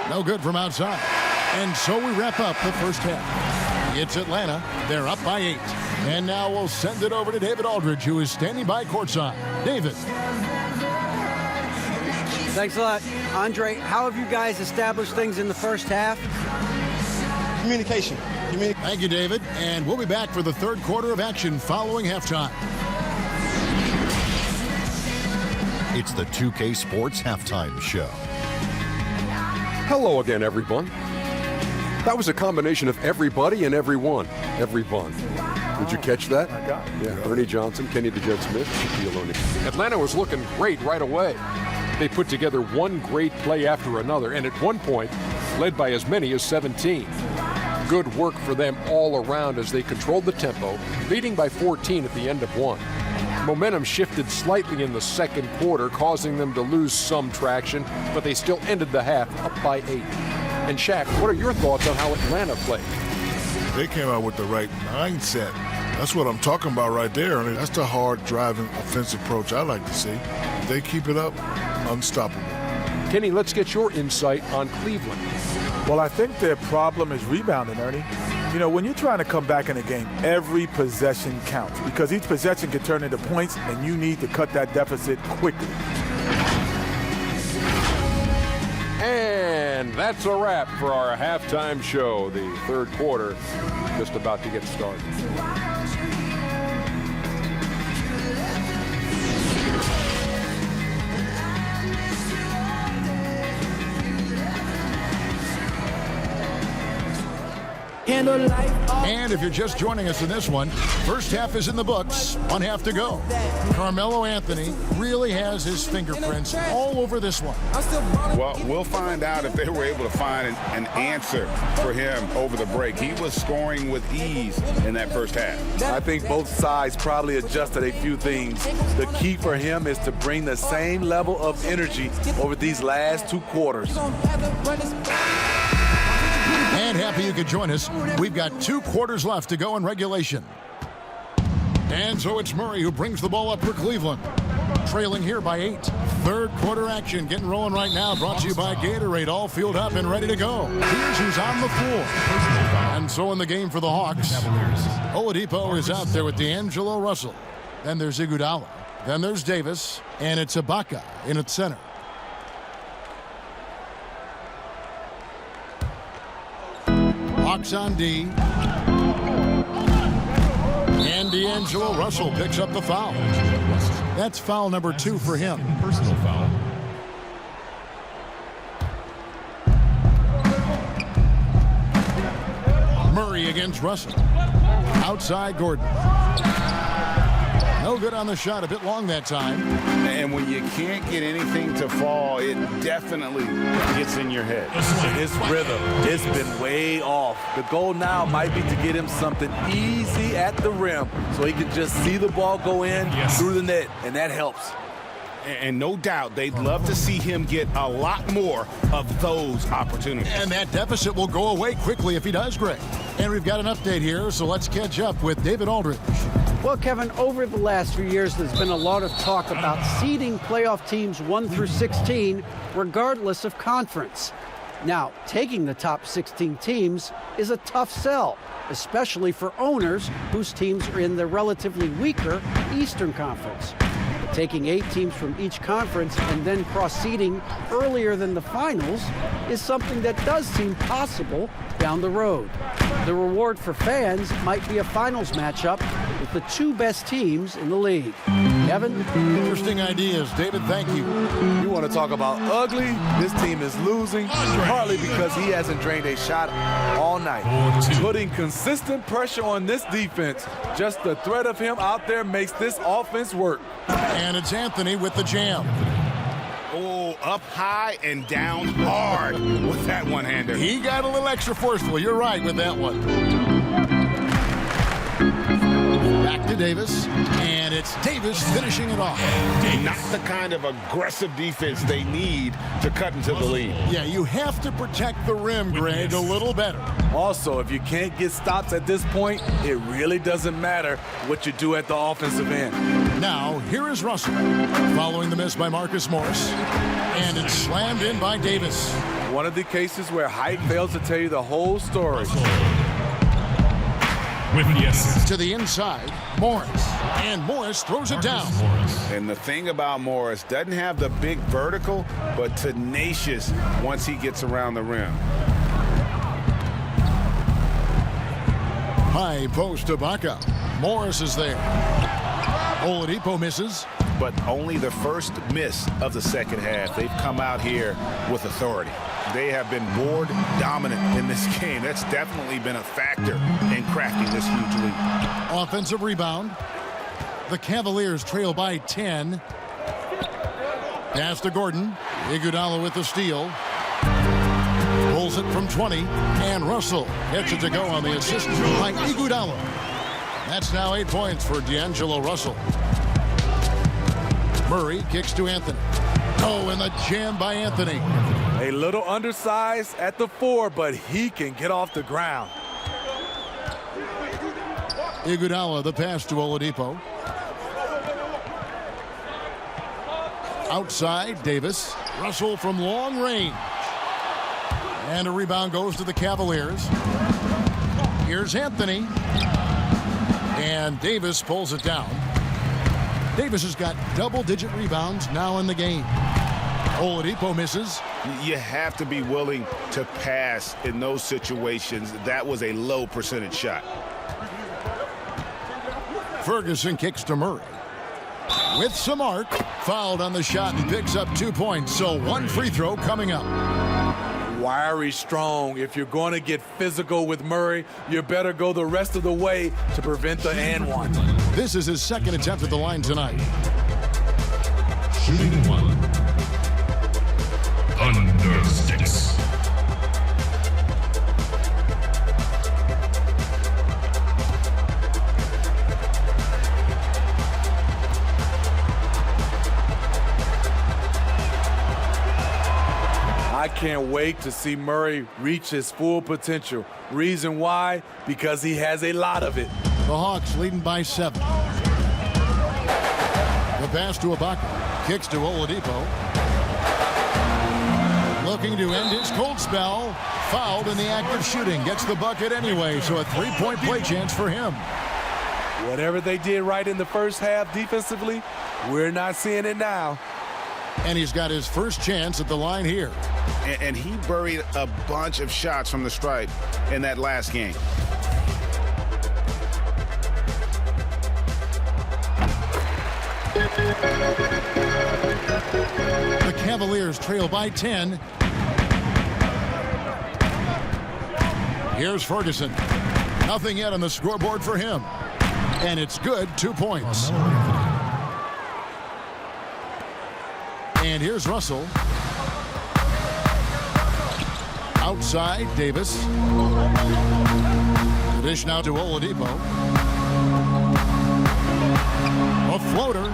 No good from outside. And so we wrap up the first half. It's Atlanta. They're up by 8. And now we'll send it over to David Aldridge, who is standing by courtside. David. Thanks a lot. Andre, how have you guys established things in the first half? Communication. Thank you, David. And we'll be back for the third quarter of action following halftime. It's the 2K Sports Halftime Show. Hello again, everyone. That was a combination of everybody and everyone. Everyone. Did you catch that? I got it. Yeah, Ernie Johnson, Kenny the Jet Smith, Shaquille O'Neal. Atlanta was looking great right away. They put together one great play after another, and at one point, led by as many as 17. Good work for them all around as they controlled the tempo, leading by 14 at the end of one. Momentum shifted slightly in the second quarter, causing them to lose some traction, but they still ended the half up by 8. And Shaq, what are your thoughts on how Atlanta played? They came out with the right mindset. That's what I'm talking about right there. I mean, that's the hard driving offensive approach I like to see. If they keep it up, unstoppable. Kenny, let's get your insight on Cleveland. Well, I think their problem is rebounding, Ernie. You know, when you're trying to come back in a game, every possession counts because each possession can turn into points, and you need to cut that deficit quickly. And that's a wrap for our halftime show. The third quarter just about to get started. And if you're just joining us in this one, first half is in the books, one half to go. Carmelo Anthony really has his fingerprints all over this one. Well, we'll find out if they were able to find an answer for him over the break. He was scoring with ease in that first half. I think both sides probably adjusted a few things. The key for him is to bring the same level of energy over these last 2 quarters. And happy you could join us. We've got 2 quarters left to go in regulation. And so it's Murray who brings the ball up for Cleveland. Trailing here by 8. Third quarter action getting rolling right now. Brought to you by Gatorade. All fueled up and ready to go. Here's who's on the floor. And so in the game for the Hawks, Oladipo is out there with D'Angelo Russell. Then there's Iguodala. Then there's Davis. And it's Ibaka in its center. Hawks on D. And D'Angelo Russell picks up the foul. That's foul number 2 for him. Personal foul. Murray against Russell. Outside Gordon. No good on the shot, a bit long that time. And when you can't get anything to fall, it definitely gets in your head. His rhythm, it's been way off. The goal now might be to get him something easy at the rim so he can just see the ball go in through the net, and that helps. And no doubt they'd love to see him get a lot more of those opportunities. And that deficit will go away quickly if he does, Greg. And we've got an update here, so let's catch up with David Aldridge. Well, Kevin, over the last few years, there's been a lot of talk about seeding playoff teams 1 through 16, regardless of conference. Now, taking the top 16 teams is a tough sell, especially for owners whose teams are in the relatively weaker Eastern Conference. But taking 8 teams from each conference and then cross-seeding earlier than the finals is something that does seem possible down the road. The reward for fans might be a finals matchup with the 2 best teams in the league. Kevin? Interesting ideas. David, thank you. You want to talk about ugly? This team is losing, partly because he hasn't drained a shot all night. Putting consistent pressure on this defense, just the threat of him out there makes this offense work. And it's Anthony with the jam. Oh, up high and down hard with that one-hander. He got a little extra forceful. You're right with that one. Back to Davis, and it's Davis finishing it off. Not the kind of aggressive defense they need to cut into the lead. Yeah, you have to protect the rim, Greg, a little better. Also, if you can't get stops at this point, it really doesn't matter what you do at the offensive end. Now, here is Russell, following the miss by Marcus Morris, and it's slammed in by Davis. One of the cases where height fails to tell you the whole story. With the assist. To the inside, Morris, and Morris throws it down. And the thing about Morris, doesn't have the big vertical, but tenacious once he gets around the rim. High post to Baca. Morris is there. Oladipo misses. But only the first miss of the second half. They've come out here with authority. They have been board dominant in this game. That's definitely been a factor in crafting this huge lead. Offensive rebound. The Cavaliers trail by 10. Pass to Gordon. Iguodala with the steal. Pulls it from 20. And Russell gets it to go on the assist by Iguodala. That's now 8 points for D'Angelo Russell. Murray kicks to Anthony. Oh, and the jam by Anthony. A little undersized at the 4, but he can get off the ground. Iguodala, the pass to Oladipo. Outside, Davis. Russell from long range. And a rebound goes to the Cavaliers. Here's Anthony. And Davis pulls it down. Davis has got double-digit rebounds now in the game. Oladipo misses. You have to be willing to pass in those situations. That was a low percentage shot. Ferguson kicks to Murray. With some arc, fouled on the shot and picks up 2 points. So 1 free throw coming up. Wiry strong. If you're going to get physical with Murray, you better go the rest of the way to prevent the and one. This is his second attempt at the line tonight. Shooting 1. Under 6. I can't wait to see Murray reach his full potential. Reason why? Because he has a lot of it. The Hawks leading by 7. The pass to Ibaka. Kicks to Oladipo. Looking to end his cold spell. Fouled in the act of shooting. Gets the bucket anyway, so a 3-point play chance for him. Whatever they did right in the first half defensively, we're not seeing it now. And he's got his first chance at the line here. And he buried a bunch of shots from the stripe in that last game. The Cavaliers trail by 10. Here's Ferguson. Nothing yet on the scoreboard for him. And it's good, 2 points. And here's Russell. Outside, Davis. The dish now to Oladipo. A floater.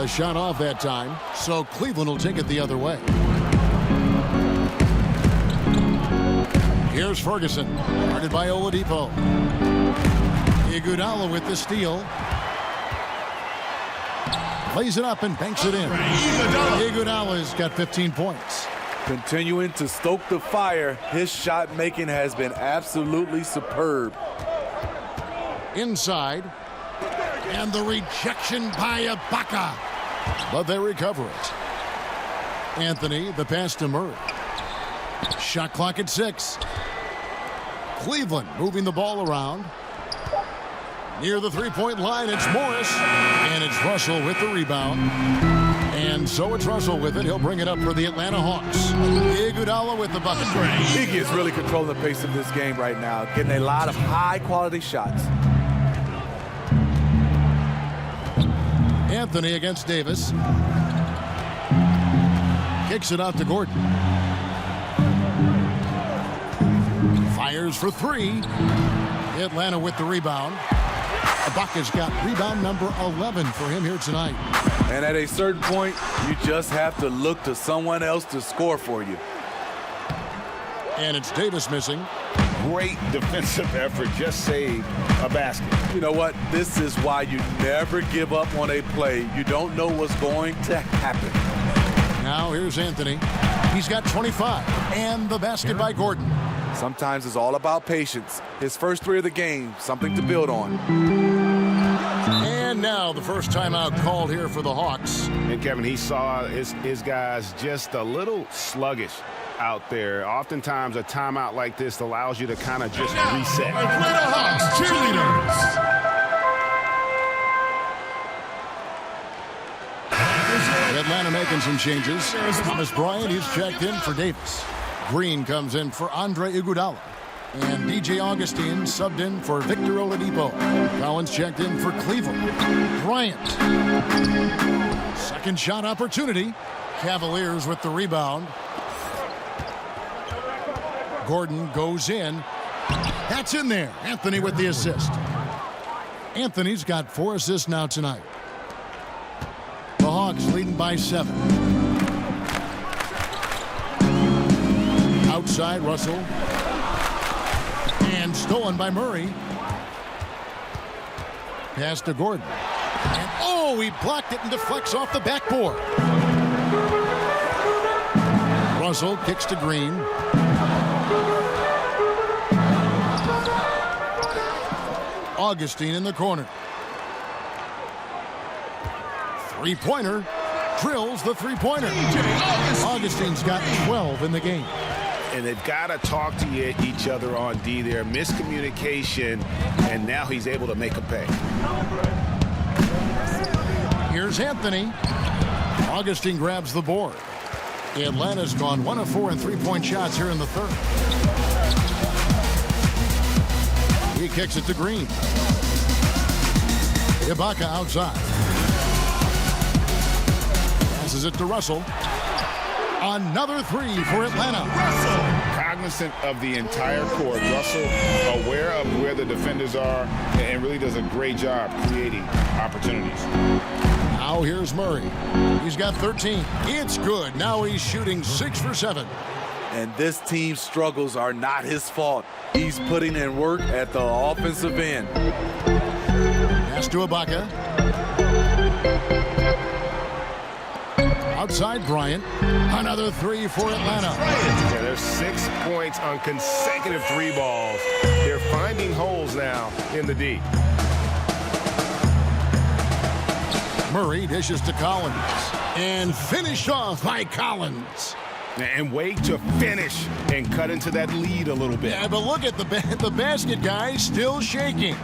A shot off that time, so Cleveland will take it the other way. Here's Ferguson, guarded by Oladipo. Iguodala with the steal. Lays it up and banks it in. Iguodala's got 15 points. Continuing to stoke the fire, his shot making has been absolutely superb. Inside, and the rejection by Ibaka. But they recover it. Anthony, the pass to Murray. Shot clock at 6. Cleveland moving the ball around. Near the three-point line, it's Morris. And it's Russell with the rebound. And so it's Russell with it. He'll bring it up for the Atlanta Hawks. Iguodala with the bucket. Iggy is really controlling the pace of this game right now, getting a lot of high-quality shots. Anthony against Davis. Kicks it out to Gordon. Fires for 3. Atlanta with the rebound. Ibaka's got rebound number 11 for him here tonight. And at a certain point, you just have to look to someone else to score for you. And it's Davis missing. Great defensive effort, just saved a basket. You know what? This is why you never give up on a play. You don't know what's going to happen. Now here's Anthony. He's got 25. And the basket by Gordon. Sometimes it's all about patience. His first 3 of the game, something to build on. And now the first timeout called here for the Hawks. And Kevin, he saw his guys just a little sluggish out there. Oftentimes a timeout like this allows you to kind of just reset. Atlanta Hawks cheerleaders. Atlanta making some changes. Thomas Bryant, he's checked in for Davis. Green comes in for Andre Iguodala. And DJ Augustine subbed in for Victor Oladipo. Collins checked in for Cleveland. Bryant. Second shot opportunity. Cavaliers with the rebound. Gordon goes in. That's in there. Anthony with the assist. Anthony's got 4 assists now tonight. The Hawks leading by 7. Outside, Russell. And stolen by Murray. Pass to Gordon. And oh, he blocked it and deflects off the backboard. Russell kicks to Green. Augustine in the corner. Three-pointer. Drills the three-pointer. Augustine's got 12 in the game. And they've got to talk to each other on D there. Miscommunication, and now he's able to make a pay. Here's Anthony. Augustine grabs the board. Atlanta's gone 1 of 4 in three-point shots here in the third. He kicks it to Green. Ibaka outside. Passes it to Russell. Another 3 for Atlanta. Russell, cognizant of the entire court. Russell aware of where the defenders are and really does a great job creating opportunities. Now here's Murray. He's got 13. It's good. Now he's shooting 6 for 7. And this team's struggles are not his fault. He's putting in work at the offensive end. Pass to Ibaka. Outside Bryant. Another 3 for Atlanta. Yeah, there's 6 points on consecutive 3 balls. They're finding holes now in the D. Murray dishes to Collins. And finished off by Collins. And way to finish and cut into that lead a little bit. Yeah, but look at the basket guy still shaking.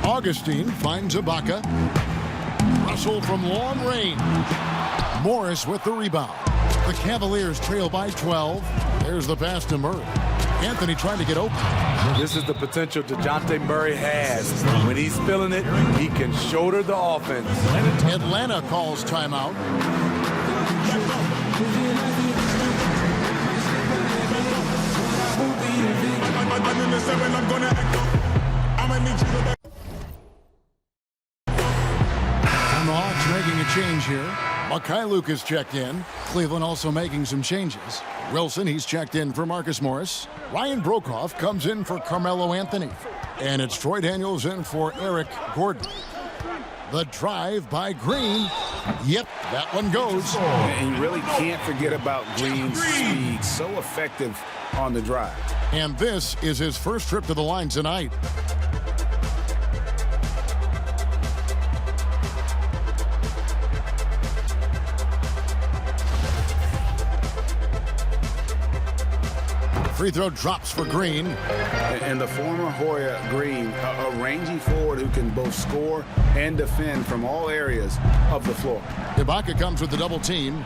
Augustine finds Ibaka. Russell from long range. Morris with the rebound. The Cavaliers trail by 12. There's the pass to Murray. Anthony trying to get open. This is the potential DeJounte Murray has. When he's feeling it, he can shoulder the offense. Atlanta calls timeout. And the Hawks making a change here. Mikhailuk is checked in. Cleveland also making some changes. Wilson, he's checked in for Marcus Morris. Ryan Brokoff comes in for Carmelo Anthony. And it's Troy Daniels in for Eric Gordon. The drive by Green. Yep, that one goes. And you really can't forget about Green's speed. So effective on the drive. And this is his first trip to the line tonight. Free throw drops for Green. And the former Hoya Green, a rangy forward who can both score and defend from all areas of the floor. Ibaka comes with the double team.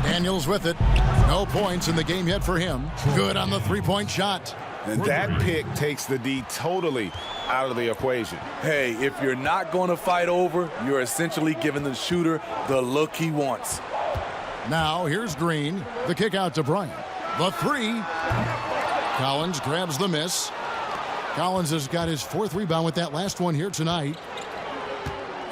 Daniels with it. No points in the game yet for him. Good on the three-point shot. And that pick takes the D totally out of the equation. Hey, if you're not going to fight over, you're essentially giving the shooter the look he wants. Now, here's Green. The kick out to Bryant. The three. Collins grabs the miss. Collins has got his fourth rebound with that last one here tonight.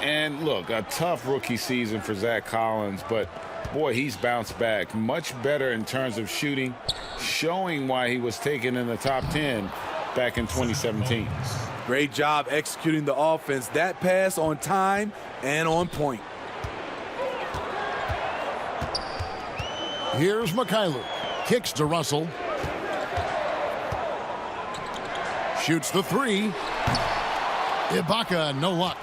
And look, a tough rookie season for Zach Collins, but boy, he's bounced back much better in terms of shooting, showing why he was taken in the top 10 back in 2017. Great job executing the offense. That pass on time and on point. Here's Mikhailuk. Kicks to Russell. Shoots the three. Ibaka, no luck.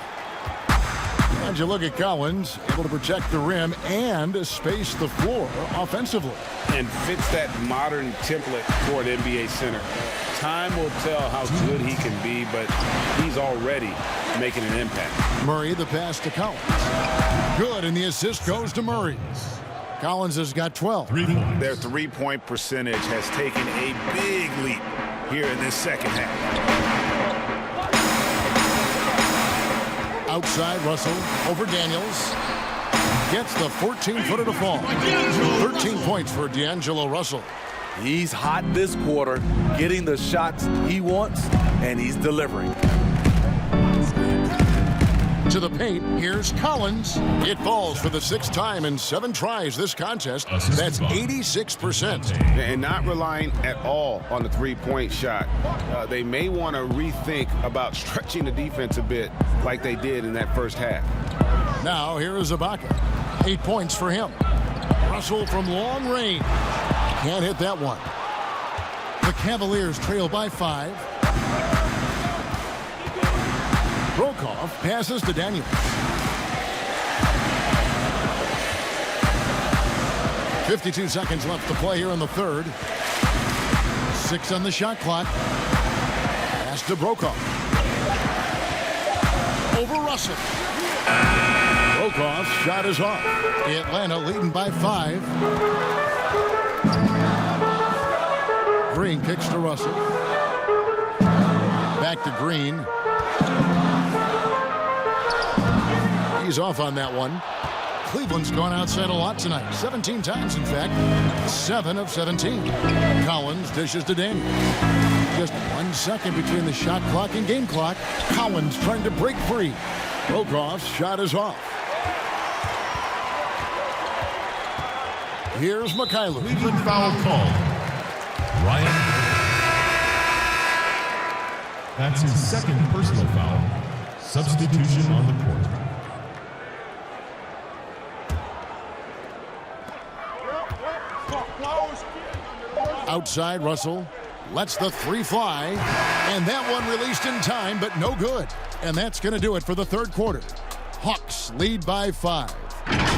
And you look at Collins, able to protect the rim and space the floor offensively. And fits that modern template for an NBA center. Time will tell how good he can be, but he's already making an impact. Murray, the pass to Collins. Good, and the assist goes to Murray. Collins has got 12. Their three-point percentage has taken a big leap here in this second half. Outside, Russell over Daniels. Gets the 14-footer to fall. 13 points for D'Angelo Russell. He's hot this quarter, getting the shots he wants, and he's delivering. To the paint, here's Collins. It falls for the sixth time in 7 tries this contest. That's 86%. And not relying at all on the three-point shot. They may want to rethink about stretching the defense a bit like they did in that first half. Now, here is Ibaka. 8 points for him. Russell from long range. Can't hit that one. The Cavaliers trail by 5. Brokoff passes to Daniels. 52 seconds left to play here in the third. 6 on the shot clock. Pass to Brokoff. Over Russell. Brokoff's shot is off. Atlanta leading by 5. Green kicks to Russell. Back to Green. He's off on that one. Cleveland's gone outside a lot tonight. 17 times, in fact. 7 of 17. Collins dishes to Daniels. Just 1 second between the shot clock and game clock. Collins trying to break free. Brokoff's shot is off. Here's Mikhailuk. Cleveland foul call. Ryan. That's his second personal foul. Substitution on the court. Outside, Russell lets the three fly. And that one released in time, but no good. And that's going to do it for the third quarter. Hawks lead by 5.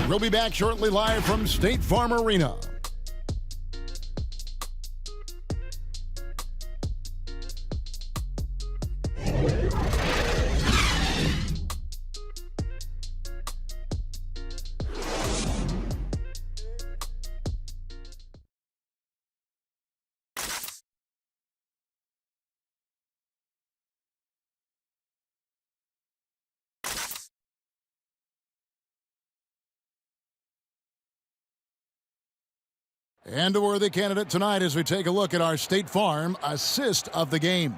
We'll be back shortly live from State Farm Arena. And a worthy candidate tonight as we take a look at our State Farm assist of the game.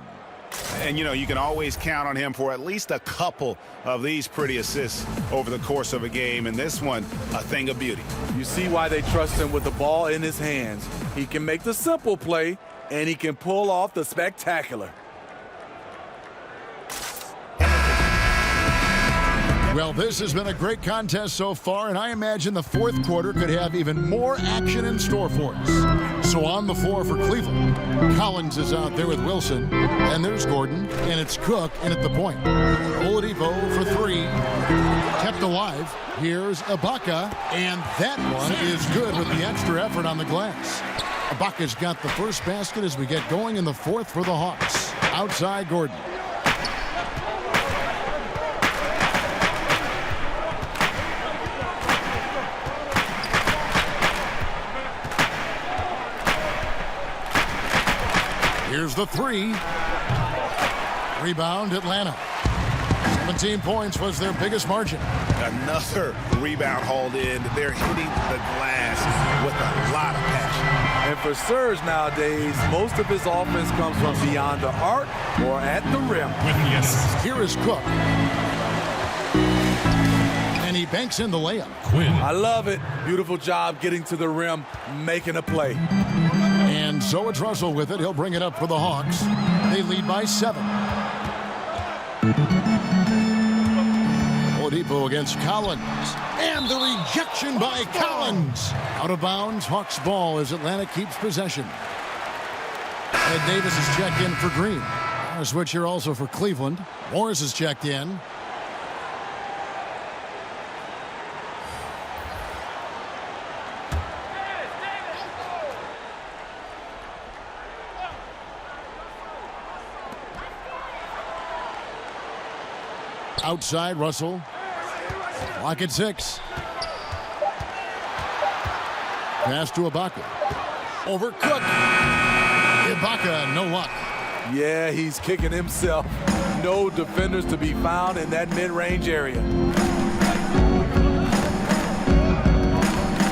And, you can always count on him for at least a couple of these pretty assists over the course of a game. And this one, a thing of beauty. You see why they trust him with the ball in his hands. He can make the simple play, and he can pull off the spectacular. Well, this has been a great contest so far, and I imagine the fourth quarter could have even more action in store for us. So on the floor for Cleveland, Collins is out there with Wilson, and there's Gordon, and it's Cook in at the point. Oladipo for three, kept alive. Here's Ibaka, and that one is good with the extra effort on the glass. Ibaka's got the first basket as we get going in the fourth for the Hawks. Outside Gordon. Here's the three. Rebound, Atlanta. 17 points was their biggest margin. Another rebound hauled in. They're hitting the glass with a lot of passion. And for Serge nowadays, most of his offense comes from beyond the arc or at the rim. Yes. Here is Cook. And he banks in the layup. Quinn. I love it. Beautiful job getting to the rim, making a play. And so it's Russell with it. He'll bring it up for the Hawks. They lead by 7. Oladipo against Collins. And the rejection by Collins. Out of bounds, Hawks ball as Atlanta keeps possession. Ed Davis is checked in for Green. A switch here also for Cleveland. Morris is checked in. Outside, Russell. Clock at 6. Pass to Ibaka. Over Cook. Ibaka, no luck. Yeah, he's kicking himself. No defenders to be found in that mid-range area.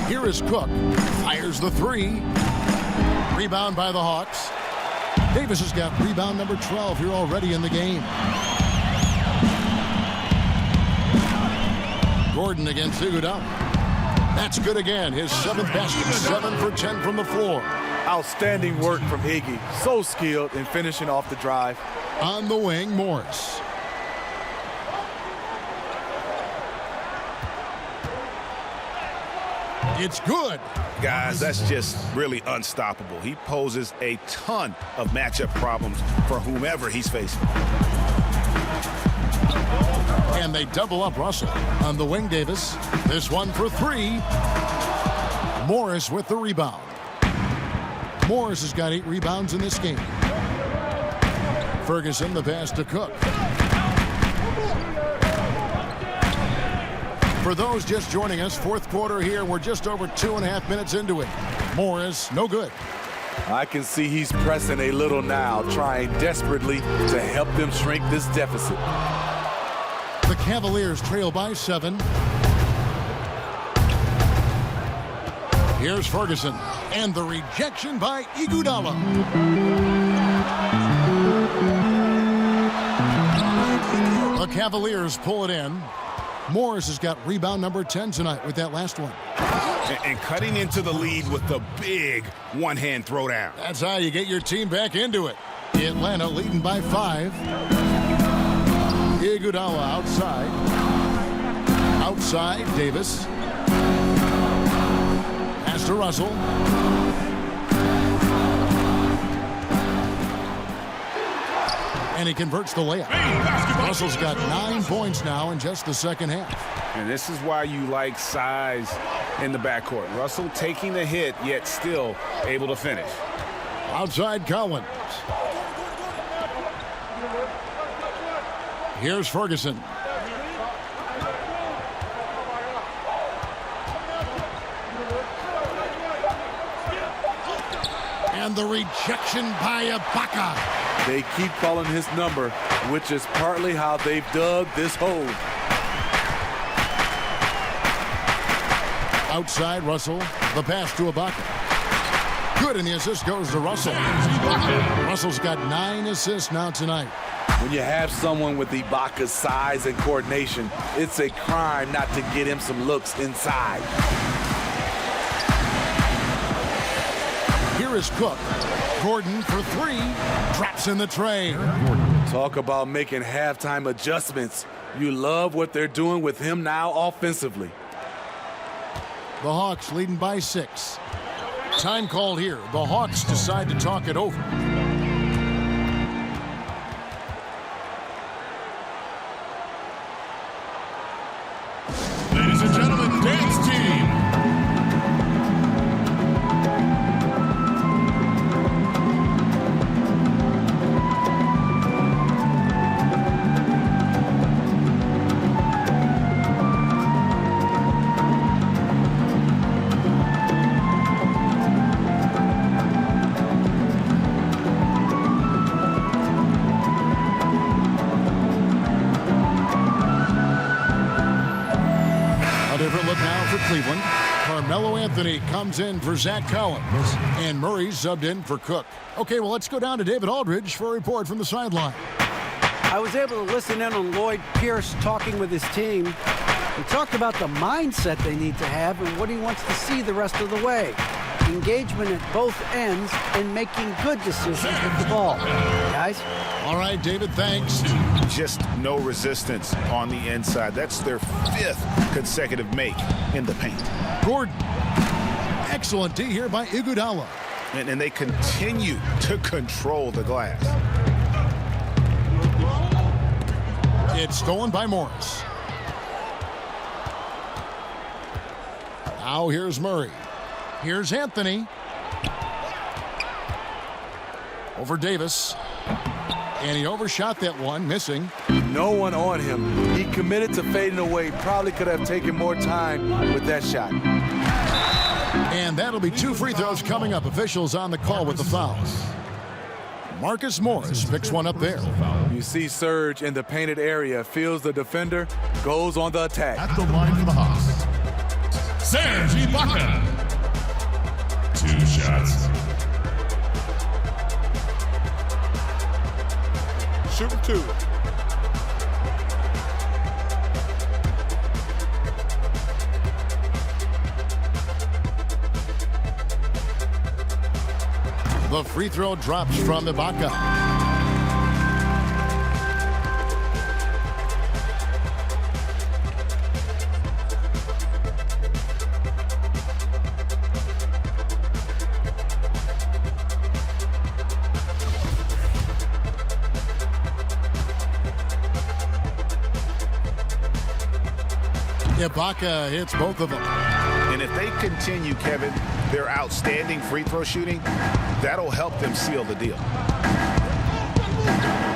Here is Cook. Fires the three. Rebound by the Hawks. Davis has got rebound number 12 here already in the game. Gordon against Iguodala. That's good again. His 7th basket, 7 for 10 from the floor. Outstanding work from Iggy. So skilled in finishing off the drive. On the wing, Morris. It's good. Guys, that's just really unstoppable. He poses a ton of matchup problems for whomever he's facing. And they double up Russell. On the wing, Davis. This one for 3. Morris with the rebound. Morris has got 8 rebounds in this game. Ferguson, the pass to Cook. For those just joining us, fourth quarter here. We're just over 2.5 minutes into it. Morris, no good. I can see he's pressing a little now, trying desperately to help them shrink this deficit. The Cavaliers trail by 7. Here's Ferguson. And the rejection by Iguodala. The Cavaliers pull it in. Morris has got rebound number 10 tonight with that last one. And cutting into the lead with the big one-hand throwdown. That's how you get your team back into it. Atlanta leading by 5. Iguodala outside. Outside, Davis. Pass to Russell. And he converts the layup. Russell's got 9 points now in just the second half. And this is why you like size in the backcourt. Russell taking the hit, yet still able to finish. Outside Collins. Here's Ferguson. And the rejection by Ibaka. They keep calling his number, which is partly how they've dug this hole. Outside Russell, the pass to Ibaka. Good, and the assist goes to Russell. Russell's got 9 assists now tonight. When you have someone with Ibaka's size and coordination, it's a crime not to get him some looks inside. Here is Cook. Gordon for 3. Drops in the tray. Talk about making halftime adjustments. You love what they're doing with him now offensively. The Hawks leading by 6. Time called here. The Hawks decide to talk it over. Ladies and gentlemen, dance team. Cleveland. Carmelo Anthony comes in for Zach Collins, and Murray subbed in for Cook. Okay, well, let's go down to David Aldridge for a report from the sideline. I was able to listen in on Lloyd Pierce talking with his team. He talked about the mindset they need to have and what he wants to see the rest of the way. Engagement at both ends and making good decisions with the ball. Guys? All right, David, thanks. Just no resistance on the inside. That's their 5th consecutive make in the paint. Gordon. Excellent D here by Iguodala. And they continue to control the glass. It's stolen by Morris. Now here's Murray. Here's Anthony. Over Davis. And he overshot that one, missing. No one on him. He committed to fading away. Probably could have taken more time with that shot. And that'll be 2 free throws coming up. Officials on the call with the fouls. Marcus Morris picks one up there. You see Serge in the painted area, feels the defender, goes on the attack. At the line for the Hawks, Serge Ibaka. 2 shots. Shooting 2. The free throw drops from Ibaka. Ibaka hits both of them. And if they continue, Kevin, their outstanding free throw shooting, that'll help them seal the deal.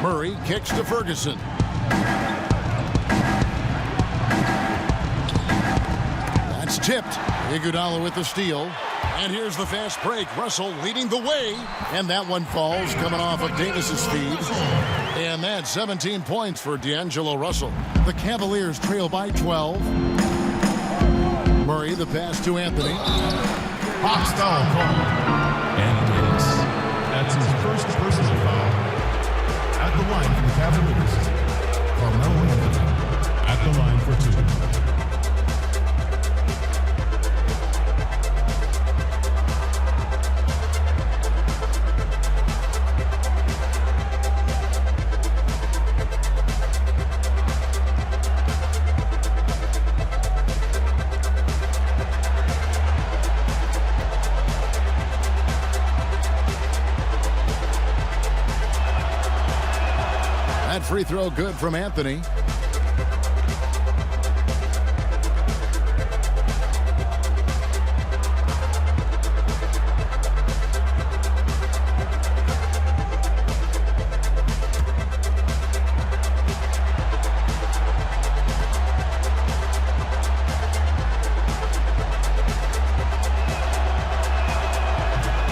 Murray kicks to Ferguson. That's tipped. Iguodala with the steal. And here's the fast break. Russell leading the way. And that one falls coming off of Davis's feed. And that's 17 points for D'Angelo Russell. The Cavaliers trail by 12. Murray, the pass to Anthony. Hawks foul call. And it is. That's his first personal foul. At the line for the Cavaliers, Carmelo Anthony. At the line for 2. Free throw good from Anthony.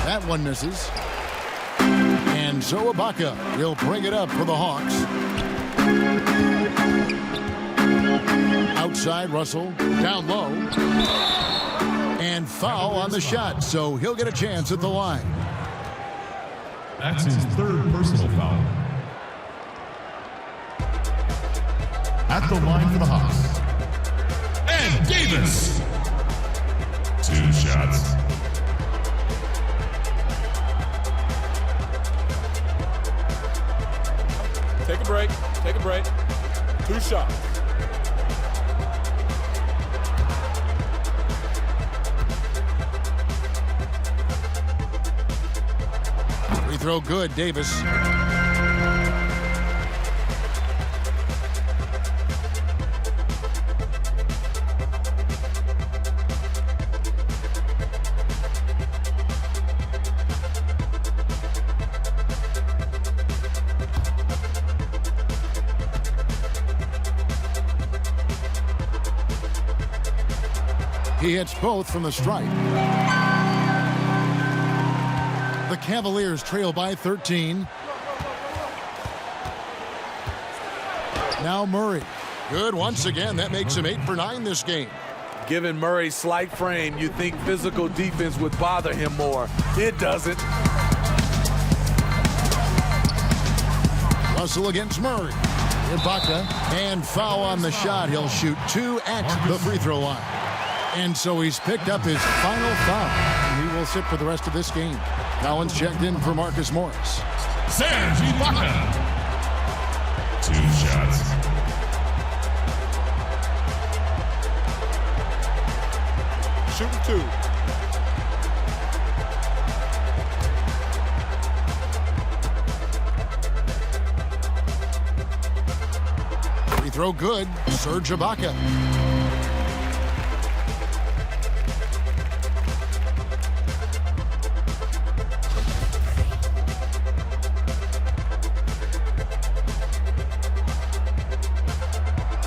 That one misses. And so Ibaka will bring it up for the Hawks. Outside, Russell down low. And foul on the shot, so he'll get a chance at the line. That's his third personal foul. At the line for the Hawks. And Davis. 2 shots. Take a break. Take a break. 2 shots. Free throw good, Davis. He hits both from the stripe. The Cavaliers trail by 13. Now Murray. Good once again. That makes him 8 for 9 this game. Given Murray's slight frame, you'd think physical defense would bother him more. It doesn't. Russell against Murray. Ibaka. And foul on the shot. He'll shoot 2 at the free throw line. And so he's picked up his final foul. And he will sit for the rest of this game. Collins checked in for Marcus Morris. Serge Ibaka. 2 shots. Shooting 2. Free throw good. Serge Ibaka.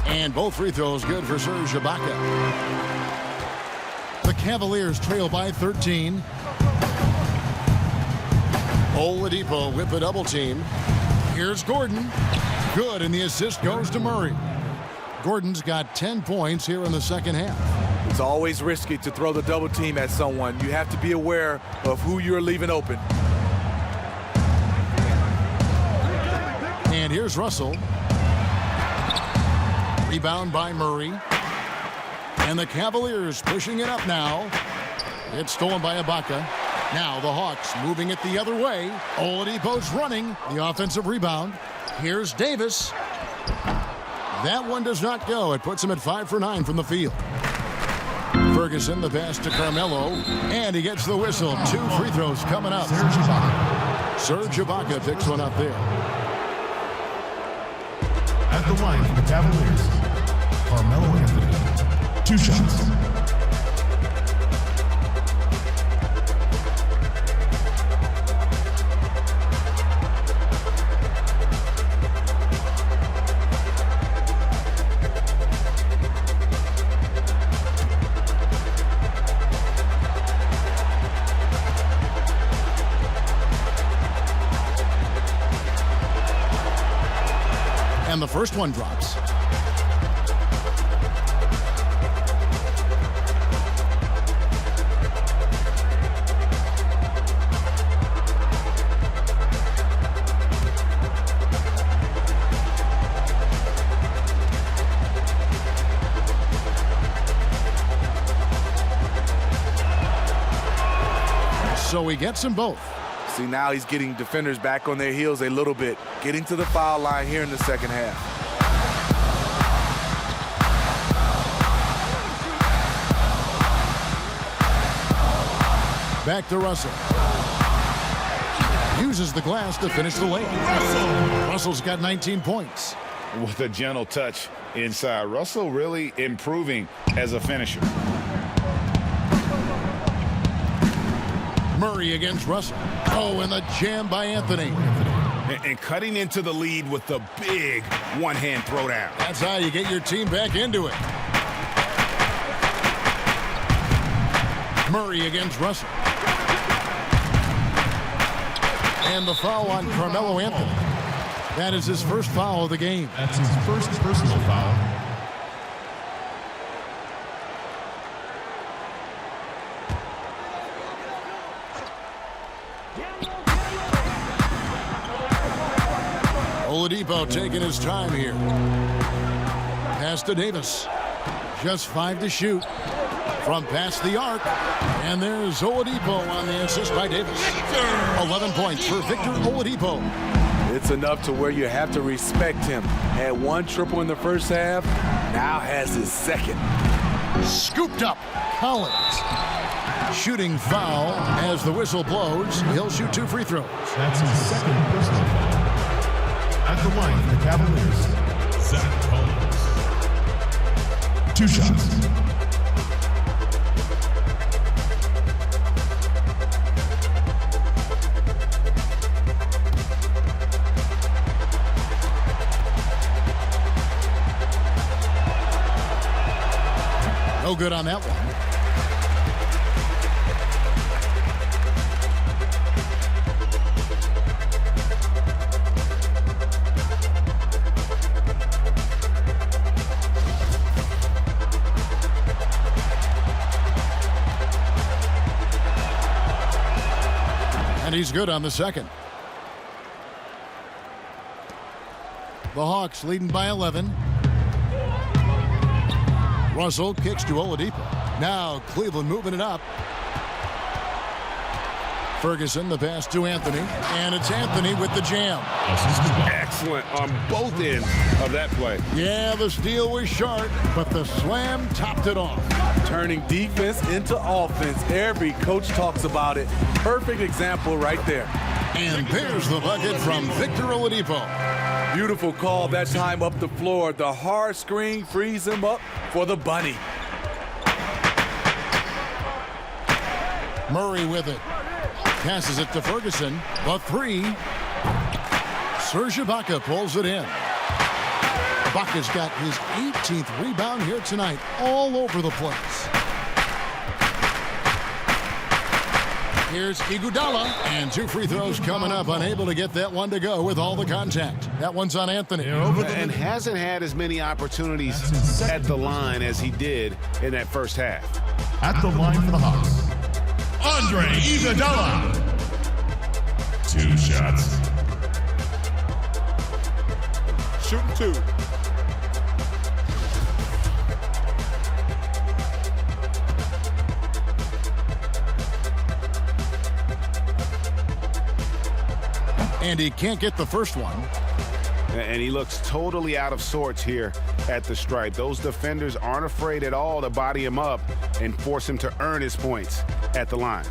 And both free throws good for Serge Ibaka. The Cavaliers trail by 13. Oladipo with the double team. Here's Gordon. Good, and the assist goes to Murray. Gordon's got 10 points here in the second half. It's always risky to throw the double team at someone. You have to be aware of who you're leaving open. And here's Russell. Rebound by Murray. And the Cavaliers pushing it up now. It's stolen by Ibaka. Now the Hawks moving it the other way. Oladipo's running. The offensive rebound. Here's Davis. That one does not go. It puts him at 5 for 9 from the field. Ferguson, the pass to Carmelo. And he gets the whistle. 2 free throws coming up. Serge Ibaka picks one up there. At the line for the Cavaliers, Carmelo Anthony. 2 shots. And the first one drops. So he gets them both. See, now he's getting defenders back on their heels a little bit, getting to the foul line here in the second half. Back to Russell. Uses the glass to finish the lane. Russell's got 19 points. With a gentle touch inside. Russell really improving as a finisher. Murray against Russell. Oh, and the jam by Anthony. And cutting into the lead with the big one-hand throwdown. That's how you get your team back into it. Murray against Russell. And the foul on Carmelo Anthony. That is his first foul of the game. That's his first personal foul. Oladipo taking his time here. Pass to Davis. Just 5 to shoot. From past the arc. And there's Oladipo on the assist by Davis. 11 points for Victor Oladipo. It's enough to where you have to respect him. Had 1 triple in the first half, now has his second. Scooped up. Collins. Shooting foul as the whistle blows. He'll shoot 2 free throws. That's his second personal foul. At the line for the Cavaliers, Zach Collins. 2 shots. No good on that one. And he's good on the second. The Hawks leading by 11. Russell kicks to Oladipo. Now Cleveland moving it up. Ferguson, the pass to Anthony. And it's Anthony with the jam. Excellent on both ends of that play. Yeah, the steal was short, but the slam topped it off. Turning defense into offense. Every coach talks about it. Perfect example right there. And there's the bucket from Victor Oladipo. Beautiful call that time up the floor. The hard screen frees him up for the bunny. Murray with it. Passes it to Ferguson. The 3. Serge Ibaka pulls it in. Ibaka's got his 18th rebound here tonight, all over the place. Here's Iguodala, and 2 free throws coming up. Unable to get that one to go with all the contact. That one's on Anthony. And hasn't had as many opportunities at the line as he did in that first half. At the line for the Hawks, Andre Iguodala. 2 shots. Shooting 2. And he can't get the first one. And he looks totally out of sorts here at the stripe. Those defenders aren't afraid at all to body him up and force him to earn his points at the line.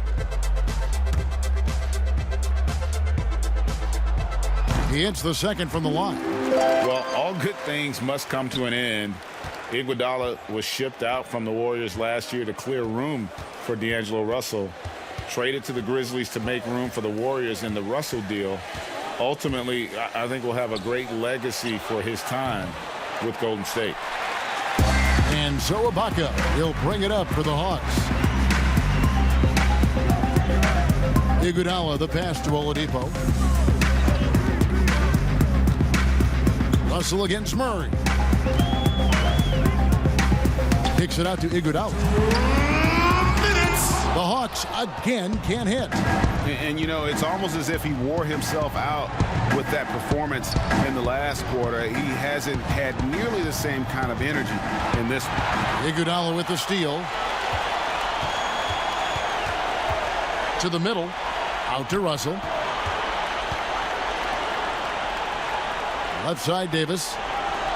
He hits the second from the line. Well, all good things must come to an end. Iguodala was shipped out from the Warriors last year to clear room for D'Angelo Russell. Traded to the Grizzlies to make room for the Warriors in the Russell deal. Ultimately, I think we'll have a great legacy for his time with Golden State. And so Ibaka, he'll bring it up for the Hawks. Iguodala, the pass to Oladipo. Russell against Murray. Kicks it out to Iguodala. The Hawks again can't hit. And you know, it's almost as if he wore himself out with that performance in the last quarter. He hasn't had nearly the same kind of energy in this one. Iguodala with the steal. To the middle. Out to Russell. Left side, Davis.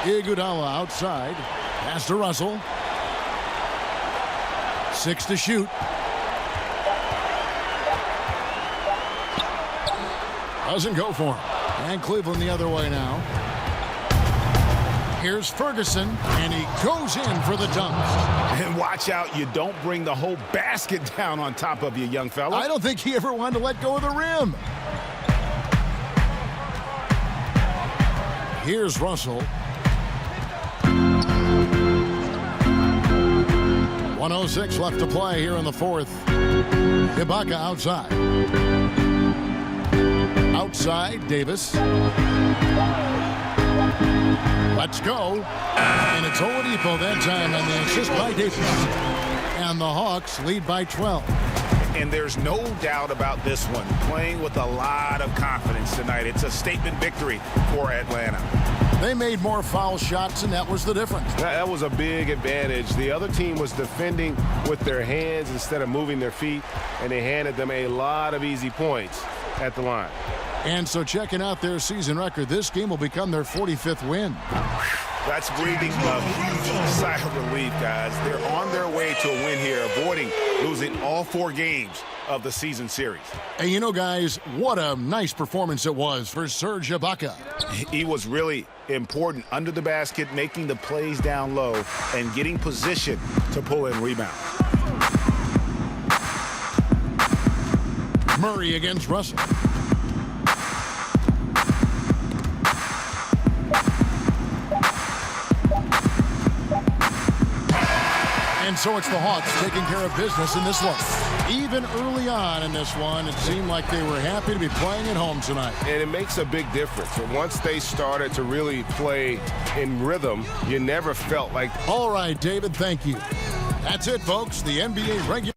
Iguodala outside. Pass to Russell. 6 to shoot. Doesn't go for him. And Cleveland the other way now. Here's Ferguson, and he goes in for the dunk. And watch out, you don't bring the whole basket down on top of you, young fella. I don't think he ever wanted to let go of the rim. Here's Russell. 1:06 left to play here in the fourth. Ibaka outside. Outside, Davis. Let's go. And it's Oladipo that time, and the assist by Davis. And the Hawks lead by 12. And there's no doubt about this one. Playing with a lot of confidence tonight. It's a statement victory for Atlanta. They made more foul shots, and that was the difference. That was a big advantage. The other team was defending with their hands instead of moving their feet, and they handed them a lot of easy points at the line. And so checking out their season record, this game will become their 45th win. That's breathing a huge sigh of relief, guys. They're on their way to a win here, avoiding losing all 4 games of the season series. And you know, guys, what a nice performance it was for Serge Ibaka. He was really important under the basket, making the plays down low and getting position to pull in rebounds. Murray against Russell. And so it's the Hawks taking care of business in this one. Even early on in this one, it seemed like they were happy to be playing at home tonight. And it makes a big difference. And once they started to really play in rhythm, you never felt like... All right, David, thank you. That's it, folks. The NBA regular...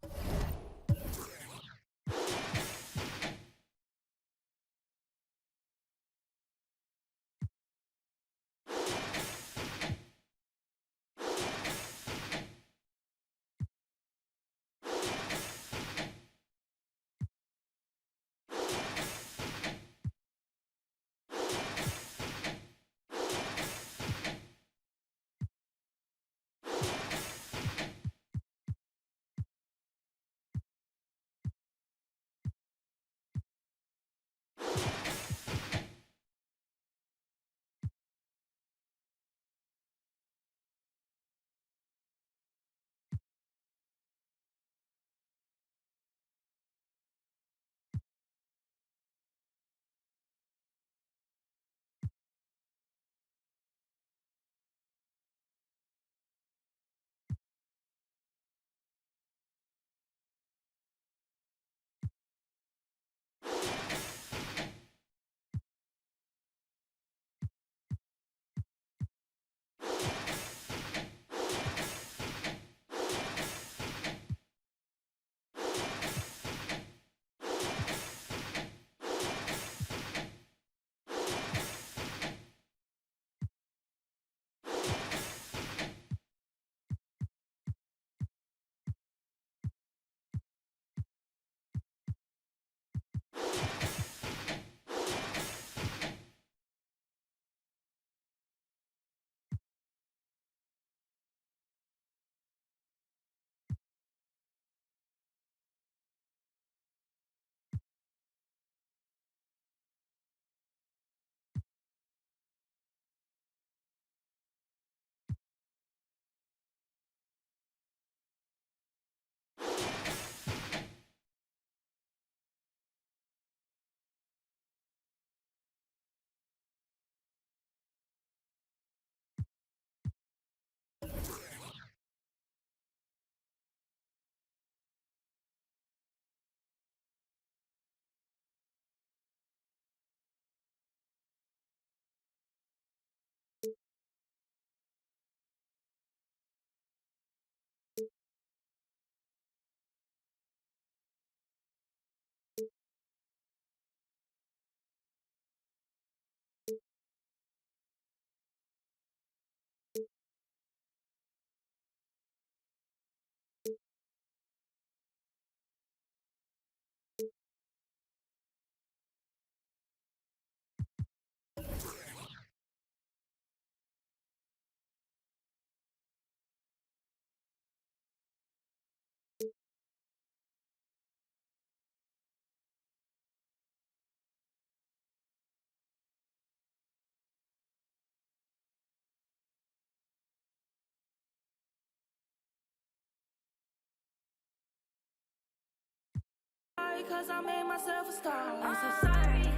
Cause I made myself a star. I'm so sorry.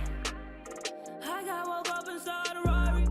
I got woke up inside a Rari.